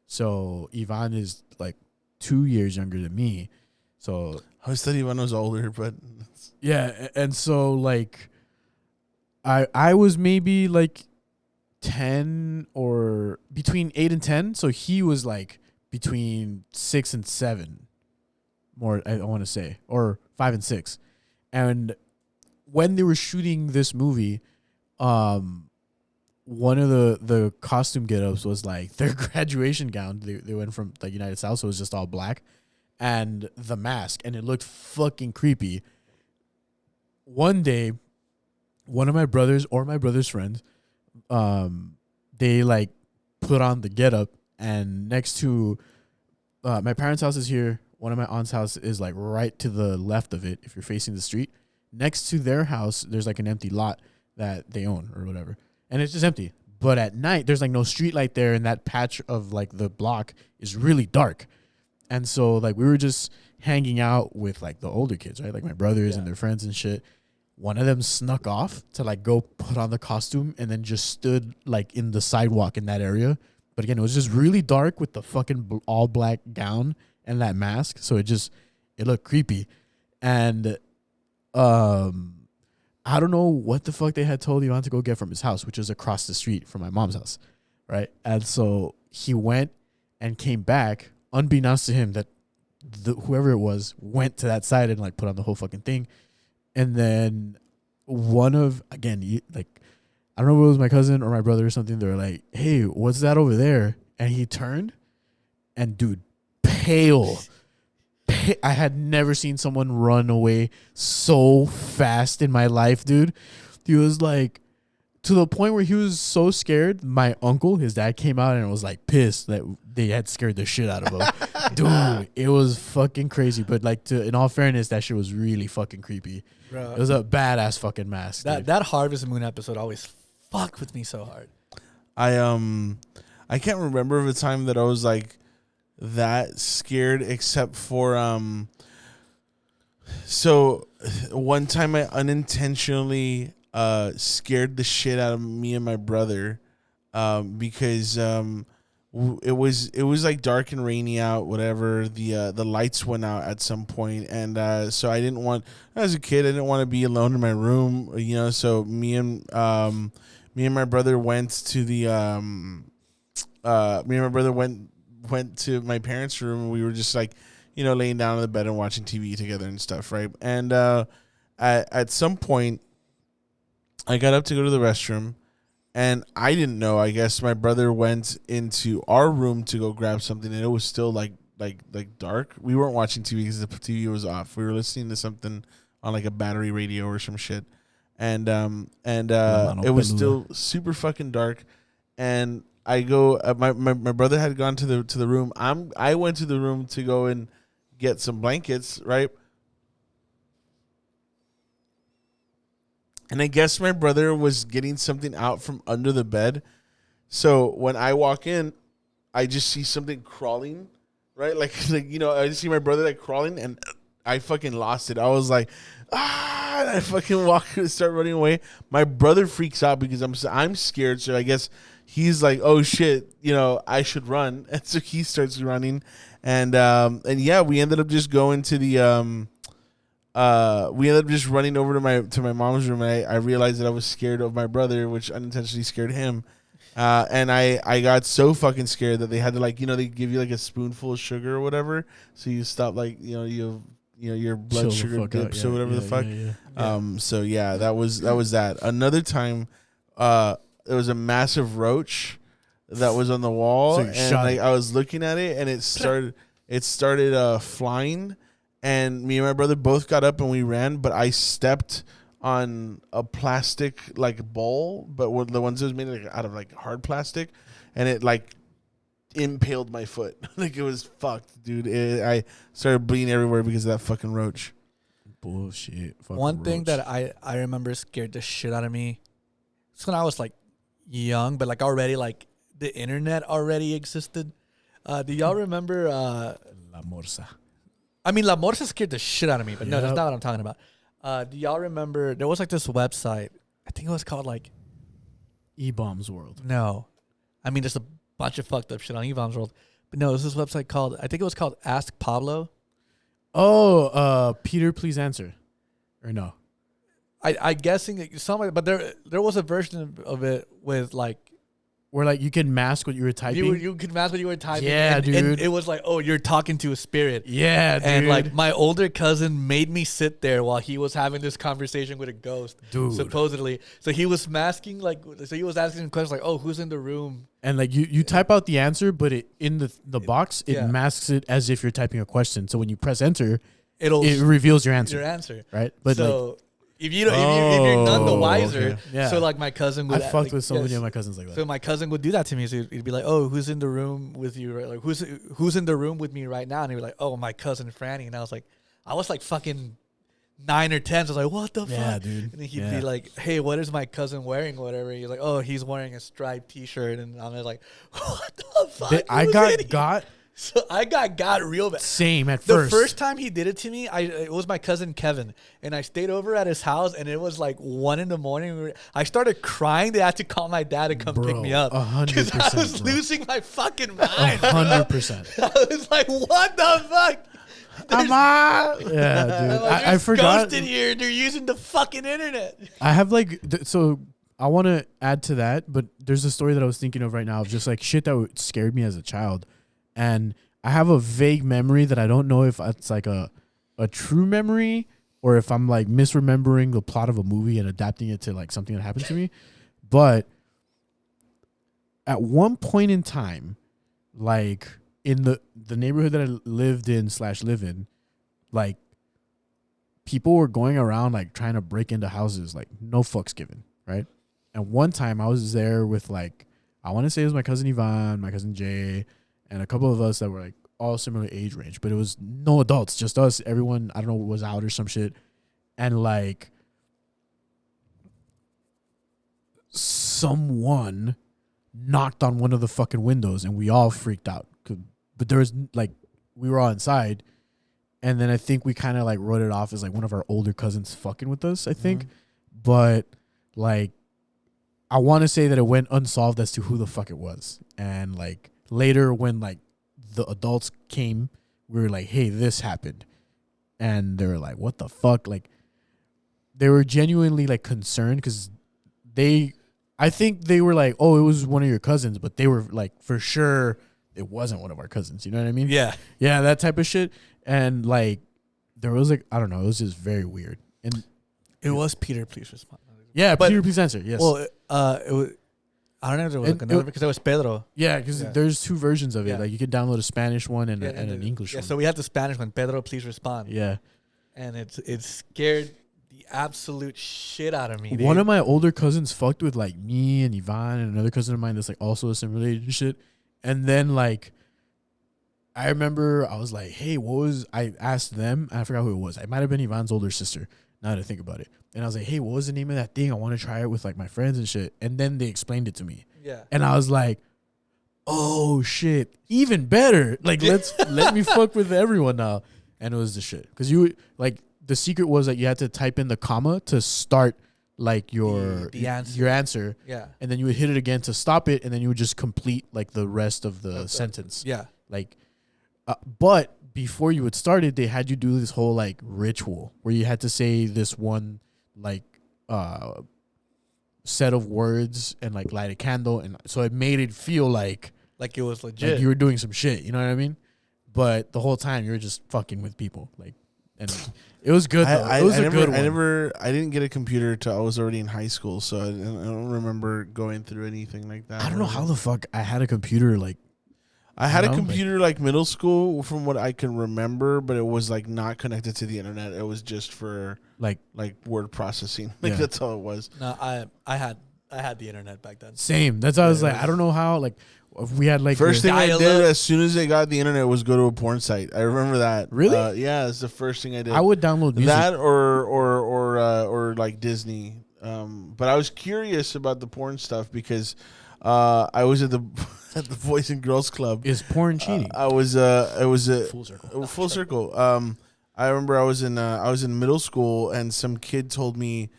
so Ivan is like 2 years younger than me. So I always thought Ivan was older, but yeah, and so like I was maybe like 10 or between 8 and 10, so he was like between 6 and 7, more I want to say, or 5 and 6. And when they were shooting this movie, one of the costume get-ups was like their graduation gown. They went from like United South, so it was just all black, and the mask, and it looked fucking creepy. One day, one of my brothers or my brother's friends, they like put on the getup, and next to my parents' house is here. One of my aunt's house is like right to the left of it if you're facing the street. Next to their house, there's like an empty lot that they own or whatever, and it's just empty. But at night, there's like no street light there, and that patch of like the block is really dark. And so like we were just hanging out with like the older kids, right? Like my brothers and their friends and shit. One of them snuck off to like go put on the costume, and then just stood like in the sidewalk in that area. But again, it was just really dark with the fucking all black gown and that mask. So it looked creepy. And I don't know what the fuck they had told Ivan to go get from his house, which is across the street from my mom's house, right? And so he went and came back, unbeknownst to him that whoever it was went to that side and like put on the whole fucking thing. And then I don't know if it was my cousin or my brother or something. They were like, "Hey, what's that over there?" And he turned, and dude, pale. I had never seen someone run away so fast in my life, dude. He was like, to the point where he was so scared. My uncle, his dad, came out and was like pissed that they had scared the shit out of him. Dude, it was fucking crazy. But like, in all fairness, that shit was really fucking creepy. Bro, it was a badass fucking mask. That Harvest Moon episode always fucked with me so hard. I can't remember of a time that I was like that scared, except for so one time I unintentionally scared the shit out of me and my brother because it was like dark and rainy out, whatever. The lights went out at some point, and so I didn't want, as a kid, I didn't want to be alone in my room, you know. So me and my brother went to went to my parents' room, and we were just like, you know, laying down on the bed and watching TV together and stuff, right? And at some point, I got up to go to the restroom, and I didn't know. I guess my brother went into our room to go grab something, and it was still like dark. We weren't watching TV because the TV was off. We were listening to something on like a battery radio or some shit, and it was still super fucking dark. And I go, my brother had gone to the room. I went to the room to go and get some blankets, right? And I guess my brother was getting something out from under the bed. So when I walk in, I just see something crawling, right? Like I just see my brother like crawling, and I fucking lost it. I was like, and I fucking start running away. My brother freaks out because I'm scared. So I guess he's like, oh shit, I should run, and so he starts running, and yeah, we ended up just going to the we ended up just running over to my mom's room, and I realized that I was scared of my brother, which unintentionally scared him. And I got so fucking scared that they had to they give you like a spoonful of sugar or whatever, so you stop your blood Chill sugar dips or whatever the fuck. Yeah. So yeah, that was that. Another time, there was a massive roach that was on the wall, So you and shot it. I was looking at it, and it started flying, and me and my brother both got up and we ran, but I stepped on a plastic bowl, but the ones that was made out of hard plastic, and it impaled my foot. It was fucked, dude. I started bleeding everywhere because of that fucking roach. Bullshit. Fucking One thing roach. that I remember scared the shit out of me. It's when I was young, but already the internet already existed. Do y'all remember? La Morsa. I mean, La Morsa scared the shit out of me, but no, that's Yep. not what I'm talking about. Do y'all remember? There was this website. I think it was called E-Bombs World. No, I mean there's a bunch of fucked up shit on E-Bombs World, but no, there's this website called, I think it was called Ask Pablo. Oh, Peter, please answer. Or no? I guessing somebody, but there was a version of it with Where you can mask what you were typing. you could mask what you were typing. Yeah, and dude. it was oh, you're talking to a spirit. Yeah, dude. And my older cousin made me sit there while he was having this conversation with a ghost, Dude. supposedly. So he was masking so he was asking questions oh, who's in the room? And you type out the answer, but in the box it yeah. masks it as if you're typing a question. So when you press enter, it It reveals your answer. Your answer, right? But so if you're none the wiser, okay. Yeah. so my cousin would. I fucked with so many of my cousins like that. So my cousin would do that to me. So he'd be like, "Oh, who's in the room with you? Right? Who's in the room with me right now?" And he'd be like, "Oh, my cousin Franny." And I was fucking 9 or 10. So I was like, "What the Yeah, fuck?" dude. And then he'd be like, "Hey, what is my cousin wearing? Whatever." He's like, "Oh, he's wearing a striped T-shirt." And I'm just like, "What the fuck?" I got So I got real bad. same at The first. first time he did it to me, it was my cousin Kevin, and I stayed over at his house, and it was 1 a.m. I started crying. They had to call my dad to come pick me up 100%, I was bro. losing my fucking mind. 100%. I was like, "What the fuck?" Yeah, dude. I forgot. Ghosts in here. They're using the fucking internet. I have so I want to add to that, but there's a story that I was thinking of right now of just shit that scared me as a child. And I have a vague memory that I don't know if it's a true memory or if I'm misremembering the plot of a movie and adapting it to something that happened to me. But at one point in time, in the neighborhood that I lived in / live in, people were going around trying to break into houses, no fucks given, right? And one time I was there with I want to say it was my cousin Ivan, my cousin Jay, and a couple of us that were all similar age range, but it was no adults, just us. Everyone, I don't know, was out or some shit. And someone knocked on one of the fucking windows and we all freaked out. But there was we were all inside. And then I think we kind of wrote it off as one of our older cousins fucking with us, I think. But I want to say that it went unsolved as to who the fuck it was. And later when the adults came, we were like, "Hey, this happened." And they were like, "What the fuck?" They were genuinely concerned because I think they were like, "Oh, it was one of your cousins," but they were for sure it wasn't one of our cousins. You know what I mean? Yeah. Yeah, that type of shit. And there was I don't know, it was just very weird. And It was Peter, please respond. yeah, But- Peter, please answer. Yes. Well, it was. I don't know if there was another because it was Pedro. Yeah, because there's two versions of it. Yeah. You can download a Spanish one and, Yeah, and an English Yeah, one. so we had the Spanish one. Pedro, please respond. Yeah. And it scared the absolute shit out of me. Dude. One of my older cousins fucked with me and Ivan and another cousin of mine that's also a similar age and shit. And then I remember I was like, "Hey, what was?" I asked them. I forgot who it was. It might have been Ivan's older sister. Now that I think about it, and I was like, "Hey, what was the name of that thing? I want to try it with my friends and shit." And then they explained it to me. Yeah. And I was like, oh shit, even better. Like let me fuck with everyone now. And it was the shit because you like the secret was that you had to type in the comma to start like your answer. Yeah. And then you would hit it again to stop it, and then you would just complete like the rest of the sentence. Yeah. Like, but before you would start it, they had you do this whole like ritual where you had to say this one like set of words and like light a candle, and so it made it feel like it was legit. Like you were doing some shit. You know what I mean? But the whole time you were just fucking with people, like, and it was good. Though. It was a good one. I didn't get a computer till I was already in high school, so I don't remember going through anything like that. I don't know how the fuck I had a computer. Like, I had a computer like middle school, from what I can remember, but it was like not connected to the internet. It was just for like word processing. Like that's all it was. No, I had the internet back then. Same. That's why I was like, I don't know how. Like, if we had like first thing I did as soon as I got the internet was go to a porn site. I remember that. Really? Yeah, it's the first thing I did. I would download music. That or like Disney. But I was curious about the porn stuff because I was at the Boys and Girls Club. Is porn cheating? It was a full circle. Full circle. I remember I was in middle school and some kid told me,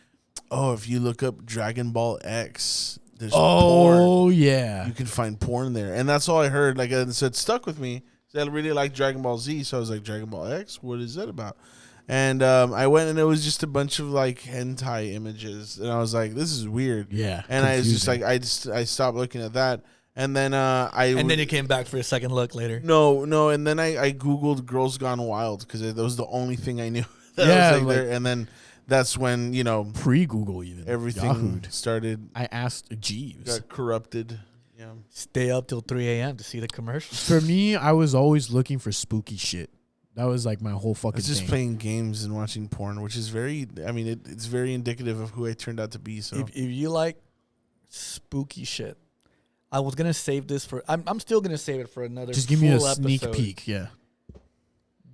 "Oh, if you look up Dragon Ball X, there's porn. Yeah, you can find porn there." And that's all I heard. Like, and so it stuck with me. I really like Dragon Ball Z, so I was like, "Dragon Ball X, what is that about?" And I went and it was just a bunch of like hentai images, and I was like, "This is weird." Yeah, and I was just like, I stopped looking at that. And then then you came back for a second look later. No, and then I googled Girls Gone Wild because that was the only thing I knew. Yeah, was there. And then that's when pre-Google even everything Yahoo'd. started. I asked Jeeves. Got corrupted. Yeah, stay up till 3 a.m. to see the commercials. For me, I was always looking for spooky shit. That was like my whole fucking. It's just thing. playing games and watching porn, which is very. I mean, it's very indicative of who I turned out to be. So if you like spooky shit. I was gonna save this for. I'm still gonna save it for another. Just give me a episode. sneak peek. Yeah.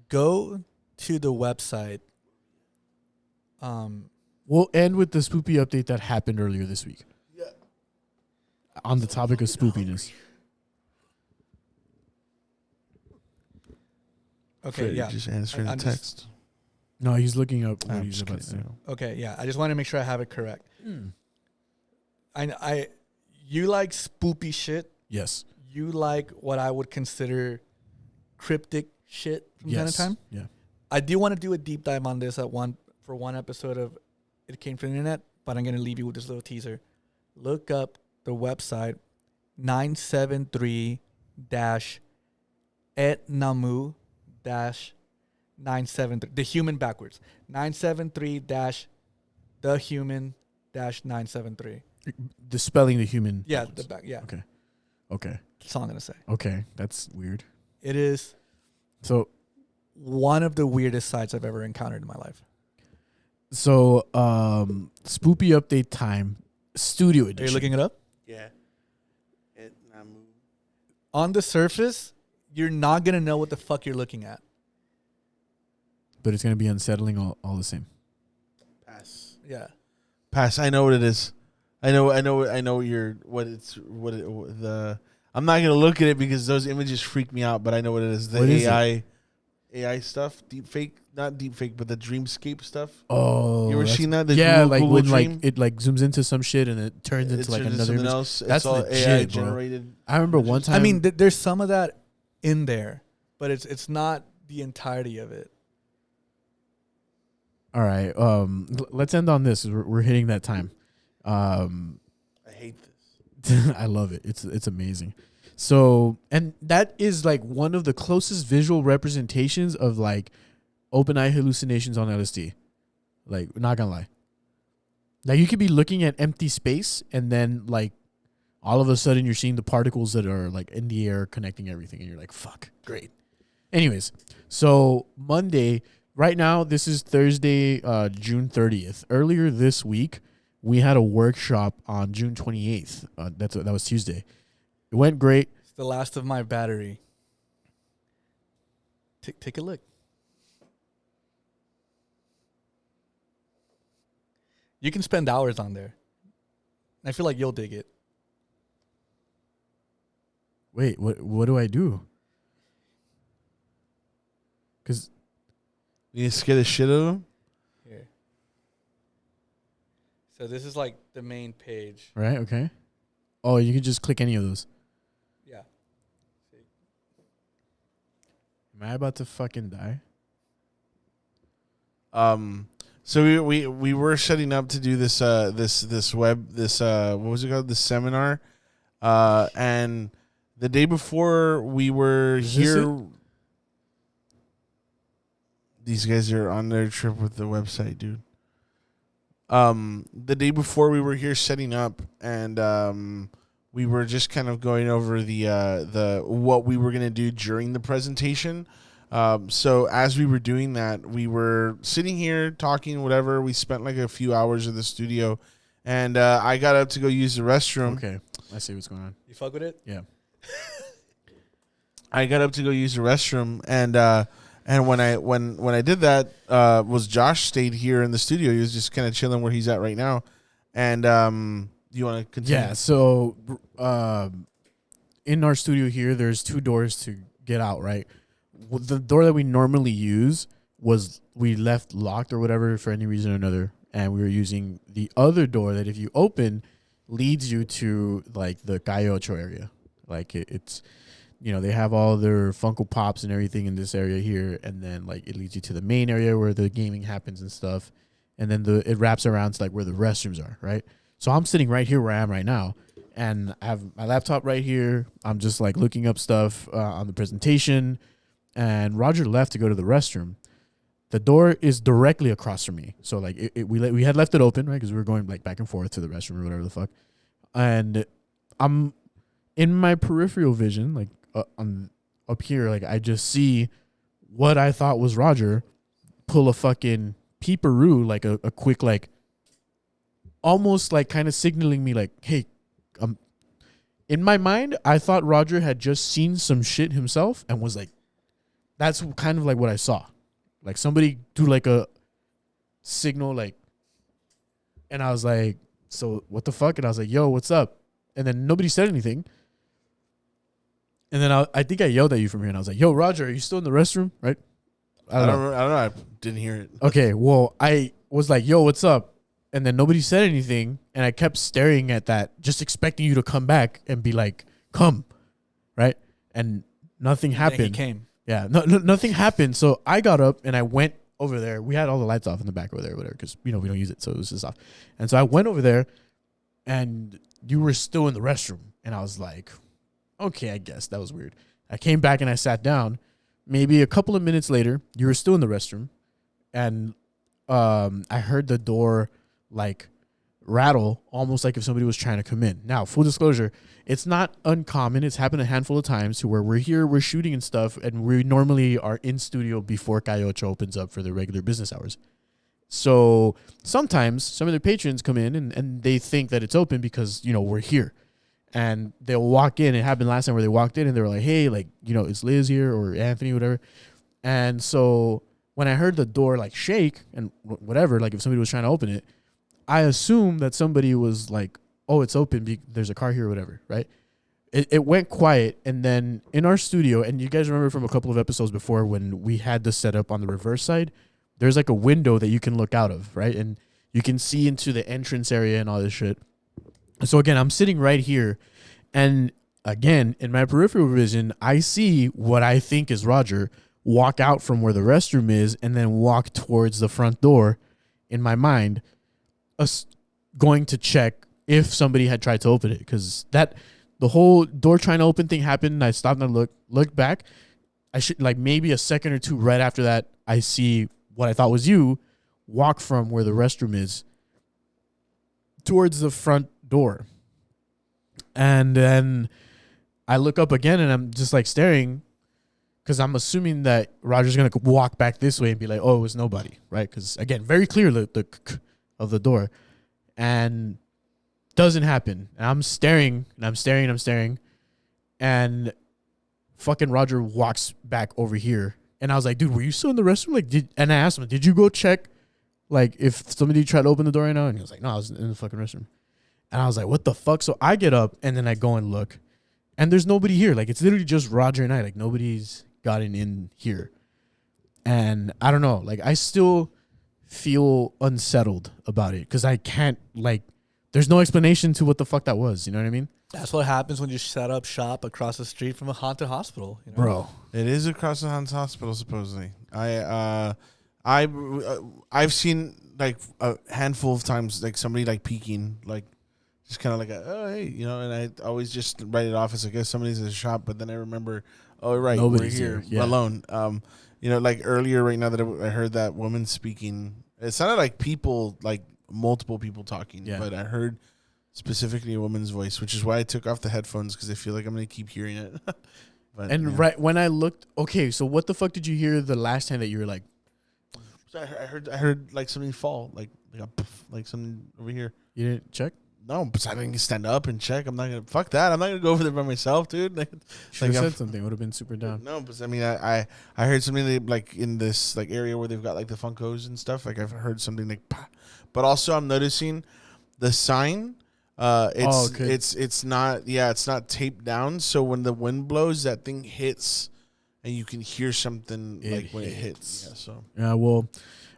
Go to the website. We'll end with the spoopy update that happened earlier this week. Yeah. On the topic of spoopiness. Okay. Yeah. Just answering the text. No, he's looking up what he's about to say. Okay. Yeah. I just want to make sure I have it correct. You like spoopy shit. Yes. You like what I would consider cryptic shit from time to time. Yeah. I do want to do a deep dive on this for one episode of It Came from the Internet, but I'm going to leave you with this little teaser. Look up the website 973-etnamu-973. The human backwards. 973-the-human-973. Dispelling the human. Yeah, backwards. the back. Yeah. Okay. That's all I'm gonna say. Okay, that's weird. It is. So, one of the weirdest sites I've ever encountered in my life. So, spoopy update time, studio edition. Are you looking it up? Yeah. On the surface, you're not gonna know what the fuck you're looking at. But it's gonna be unsettling all the same. Pass. Yeah. Pass. I know what it is. I know. I'm not gonna look at it because those images freak me out. But I know what it is. The AI stuff, not deep fake, but the dreamscape stuff. Oh, you ever seen that? The yeah, Google, like Google when Dream? like it like zooms into some shit and it turns into like another image. Else. That's all legit, AI bro. generated. I remember one time. I mean, there's some of that in there, but it's not the entirety of it. All right. Let's end on this. We're hitting that time. I hate this. I love it. It's amazing. So, and that is like one of the closest visual representations of like open eye hallucinations on LSD. Like, not gonna lie. Like, you could be looking at empty space and then like all of a sudden you're seeing the particles that are like in the air connecting everything and you're like, fuck, great. Anyways, so Monday, right now, this is Thursday, June 30th. Earlier this week, we had a workshop on June 28th. That was Tuesday. It went great. It's the last of my battery. Take a look. You can spend hours on there. I feel like you'll dig it. Wait, what do I do? Because You scare the shit out of him? Here. So this is like the main page. right, okay. Oh, you can just click any of those. Yeah. Am I about to fucking die? So we were setting up to do this what was it called, this seminar, and the day before we were here. These guys are on their trip with the website, dude. The day before we were here setting up, and we were just kind of going over the what we were gonna do during the presentation. So as we were doing that, we were sitting here talking, whatever. We spent like a few hours in the studio, and I got up to go use the restroom. Okay, I see what's going on. You fuck with it? Yeah. I got up to go use the restroom, and when I did that, was Josh stayed here in the studio. He was just kind of chilling where he's at right now. And you want to continue? Yeah. So, in our studio here, there's 2 doors to get out. Right. The door that we normally use we left locked or whatever for any reason or another, and we were using the other door that if you open leads you to like the Cayo Ocho area. Like it's. They have all their Funko Pops and everything in this area here, and then like it leads you to the main area where the gaming happens and stuff, and then it wraps around to like where the restrooms are, right? So I'm sitting right here where I am right now, and I have my laptop right here. I'm just like looking up stuff on the presentation, and Roger left to go to the restroom. The door is directly across from me, so like we had left it open, right? Because we were going like back and forth to the restroom or whatever the fuck, and I'm in my peripheral vision, like. Up here, like I just see what I thought was Roger pull a fucking peeperoo, like a quick, like almost like kind of signaling me like, hey, in my mind, I thought Roger had just seen some shit himself and was like, that's kind of like what I saw. Like somebody do like a signal, like, and I was like, so what the fuck? And I was like, yo, what's up? And then nobody said anything. And then I think I yelled at you from here, and I was like, "Yo, Roger, are you still in the restroom?" Right? I don't know. I didn't hear it. Okay, well, I was like, "Yo, what's up?" And then nobody said anything, and I kept staring at that, just expecting you to come back and be like, "Come," right? And nothing happened. He came. Yeah, nothing happened. So I got up and I went over there. We had all the lights off in the back over there, whatever, because we don't use it, so it was just off. And so I went over there, and you were still in the restroom, and I was like. Okay, I guess that was weird. I came back and I sat down. Maybe a couple of minutes later, you were still in the restroom, and I heard the door like rattle, almost like if somebody was trying to come in. Now, full disclosure, it's not uncommon. It's happened a handful of times to where we're here, we're shooting and stuff, and we normally are in studio before Cayo Ocho opens up for the regular business hours. So sometimes some of the patrons come in and they think that it's open because we're here. And they'll walk in. It happened last time where they walked in and they were like, hey, like, it's Liz here or Anthony, whatever. And so when I heard the door like shake and whatever, like if somebody was trying to open it, I assumed that somebody was like, oh, it's open. There's a car here or whatever, right? It went quiet. And then in our studio, and you guys remember from a couple of episodes before when we had this set up on the reverse side, there's like a window that you can look out of, right? And you can see into the entrance area and all this shit. So again, I'm sitting right here, and again, in my peripheral vision, I see what I think is Roger walk out from where the restroom is and then walk towards the front door in my mind, going to check if somebody had tried to open it, because the whole door trying to open thing happened, and I stopped and I looked back. I should like maybe a second or two right after that, I see what I thought was you walk from where the restroom is towards the front door. And then I look up again and I'm just like staring because I'm assuming that Roger's going to walk back this way and be like, oh, it was nobody, right? Because again, very clear the of the door, and doesn't happen. And I'm staring and I'm staring and I'm staring, and fucking Roger walks back over here. And I was like, dude, were you still in the restroom? Like, and I asked him, did you go check like if somebody tried to open the door right now? And he was like, no, I was in the fucking restroom. And I was like, what the fuck? So I get up and then I go and look. And there's nobody here. Like, it's literally just Roger and I. Like, nobody's gotten in here. And I don't know. Like, I still feel unsettled about it because I can't, like, there's no explanation to what the fuck that was. You know what I mean? That's what happens when you set up shop across the street from a haunted hospital. You know? Bro. It is across the haunted hospital, supposedly. I've seen, like, a handful of times, like, somebody, like, peeking, like, just kind of like, oh, hey, you know, and I always just write it off as, I guess, somebody's in the shop, but then I remember, oh, right, Nobody's we're here yeah. alone. You know, like, earlier right now that I heard that woman speaking, it sounded like people, like, multiple people talking, but I heard specifically a woman's voice, which is why I took off the headphones, because I feel like I'm going to keep hearing it. But, and right when I looked, okay, so what the fuck did you hear the last time that you were like? So I heard like something fall, like a poof, like something over here. You didn't check? No, but I didn't stand up and check. I'm not gonna fuck that. I'm not gonna go over there by myself, dude. Like, Should have said something. Would have been super down. No, but I mean, I heard something like in this like area where they've got like the Funkos and stuff. Like I've heard something like, bah. But also I'm noticing the sign. It's not taped down. So when the wind blows, that thing hits, and you can hear something when it hits. Yeah. So well,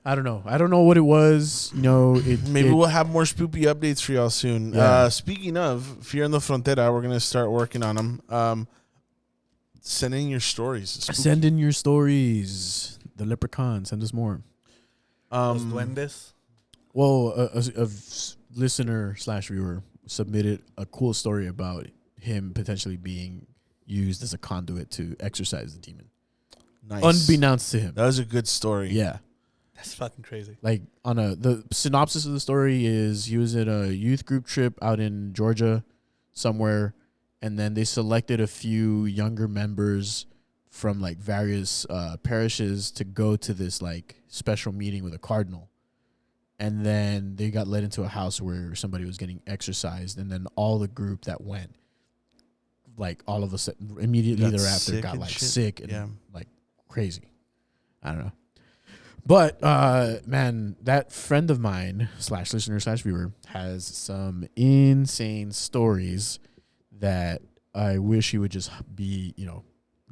I don't know. I don't know what it was. We'll have more spoopy updates for y'all soon. Yeah. Speaking of Fear in the Frontera, we're gonna start working on them. Send in your stories. Send in your stories. The Leprechaun. Send us more. Los Duendes. Well, a listener/viewer submitted a cool story about him potentially being used as a conduit to exorcise the demon. Nice. Unbeknownst to him. That was a good story. Yeah. That's fucking crazy. Like the synopsis of the story is he was at a youth group trip out in Georgia somewhere, and then they selected a few younger members from like various parishes to go to this like special meeting with a cardinal. And then they got led into a house where somebody was getting exorcised, and then all the group that went, like all of a sudden, immediately thereafter, got like sick and like crazy. I don't know. But, man, that friend of mine /listener/viewer has some insane stories that I wish he would just be,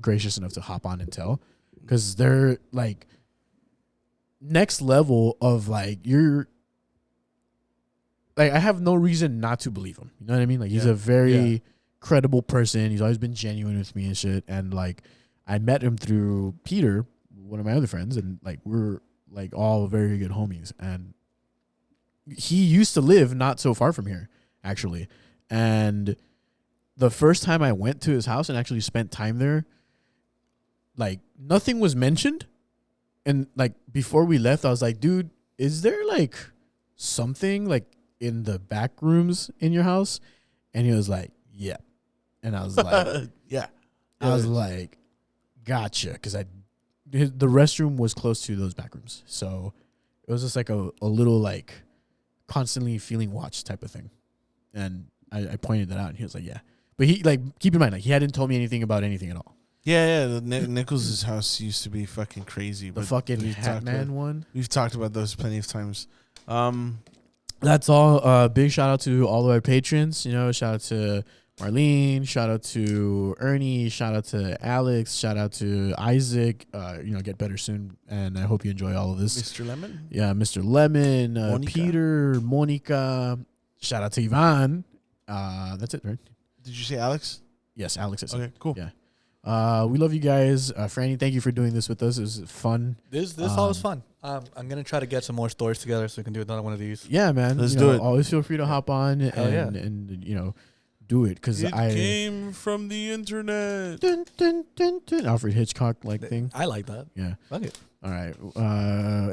gracious enough to hop on and tell. Because they're, like, next level of, like, I have no reason not to believe him. You know what I mean? Like, he's a very credible person. He's always been genuine with me and shit. And, like, I met him through Peter, one of my other friends, and like we're like all very good homies. And he used to live not so far from here, actually. And the first time I went to his house and actually spent time there, like nothing was mentioned. And like before we left, I was like, dude, is there like something like in the back rooms in your house? And he was like, yeah. And I was like, yeah. I was like, gotcha, because the restroom was close to those back rooms, so it was just like a little like constantly feeling watched type of thing. And I pointed that out, and he was like, yeah. But he like keep in mind, like he hadn't told me anything about anything at all. Yeah. The Nichols' house used to be fucking crazy. The fucking Hat Man one. We've talked about those plenty of times. That's all. Big shout out to all of our patrons. Shout out to Marlene, shout out to Ernie, shout out to Alex, shout out to Isaac. Get better soon, and I hope you enjoy all of this. Mr. Lemon? Yeah, Mr. Lemon, Monica. Peter, Monica. Shout out to Ivan. That's it, right? Did you say Alex? Yes, Alex. Okay, cool. Yeah. We love you guys. Franny, thank you for doing this with us. It was fun. This all was fun. I'm going to try to get some more stories together so we can do another one of these. Yeah, man. Let's do it. Always feel free to hop on and do it, because I came from the internet. Dun, dun, dun, dun, Alfred Hitchcock like thing. I like that. Yeah. Fuck it. All right.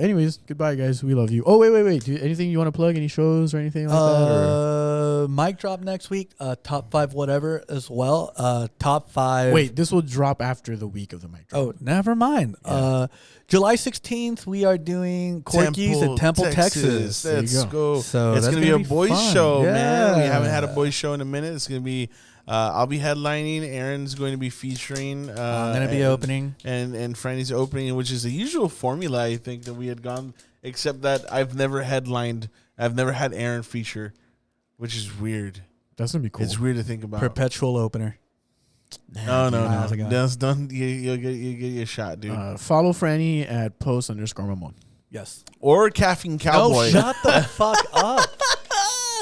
Anyways, goodbye, guys. We love you. Oh, wait. Anything you want to plug? Any shows or anything like that? Mic drop next week. Top 5 whatever as well. Top 5. Wait, this will drop after the week of the mic drop. Oh, never mind. Yeah. July 16th, we are doing Corky's at Temple, Texas. Let's go. So it's going to be a boys fun. show, yeah. man. We haven't had a boys show in a minute. It's going to be, I'll be headlining. Aaron's going to be featuring. I'm going to be opening. And Franny's opening, which is the usual formula, I think, that we had gone, except that I've never headlined. I've never had Aaron feature, which is weird. That's going to be cool. It's weird to think about. Perpetual opener. No. That's a guy. That's done. You'll get your shot, dude. Follow Franny at post_Mamon. Yes. Or Caffeine Cowboy. No, shut the fuck up.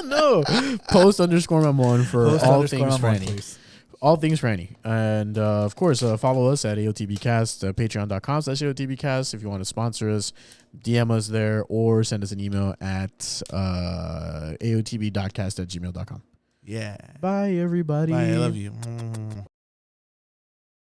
No, post_Mamon for Post all underscore things Mamon, Franny. please. All things Franny. And of course, follow us at AOTBcast, patreon.com/AOTBcast. If you want to sponsor us, DM us there or send us an email at aotb.cast@gmail.com. Yeah. Bye, everybody. Bye. I love you.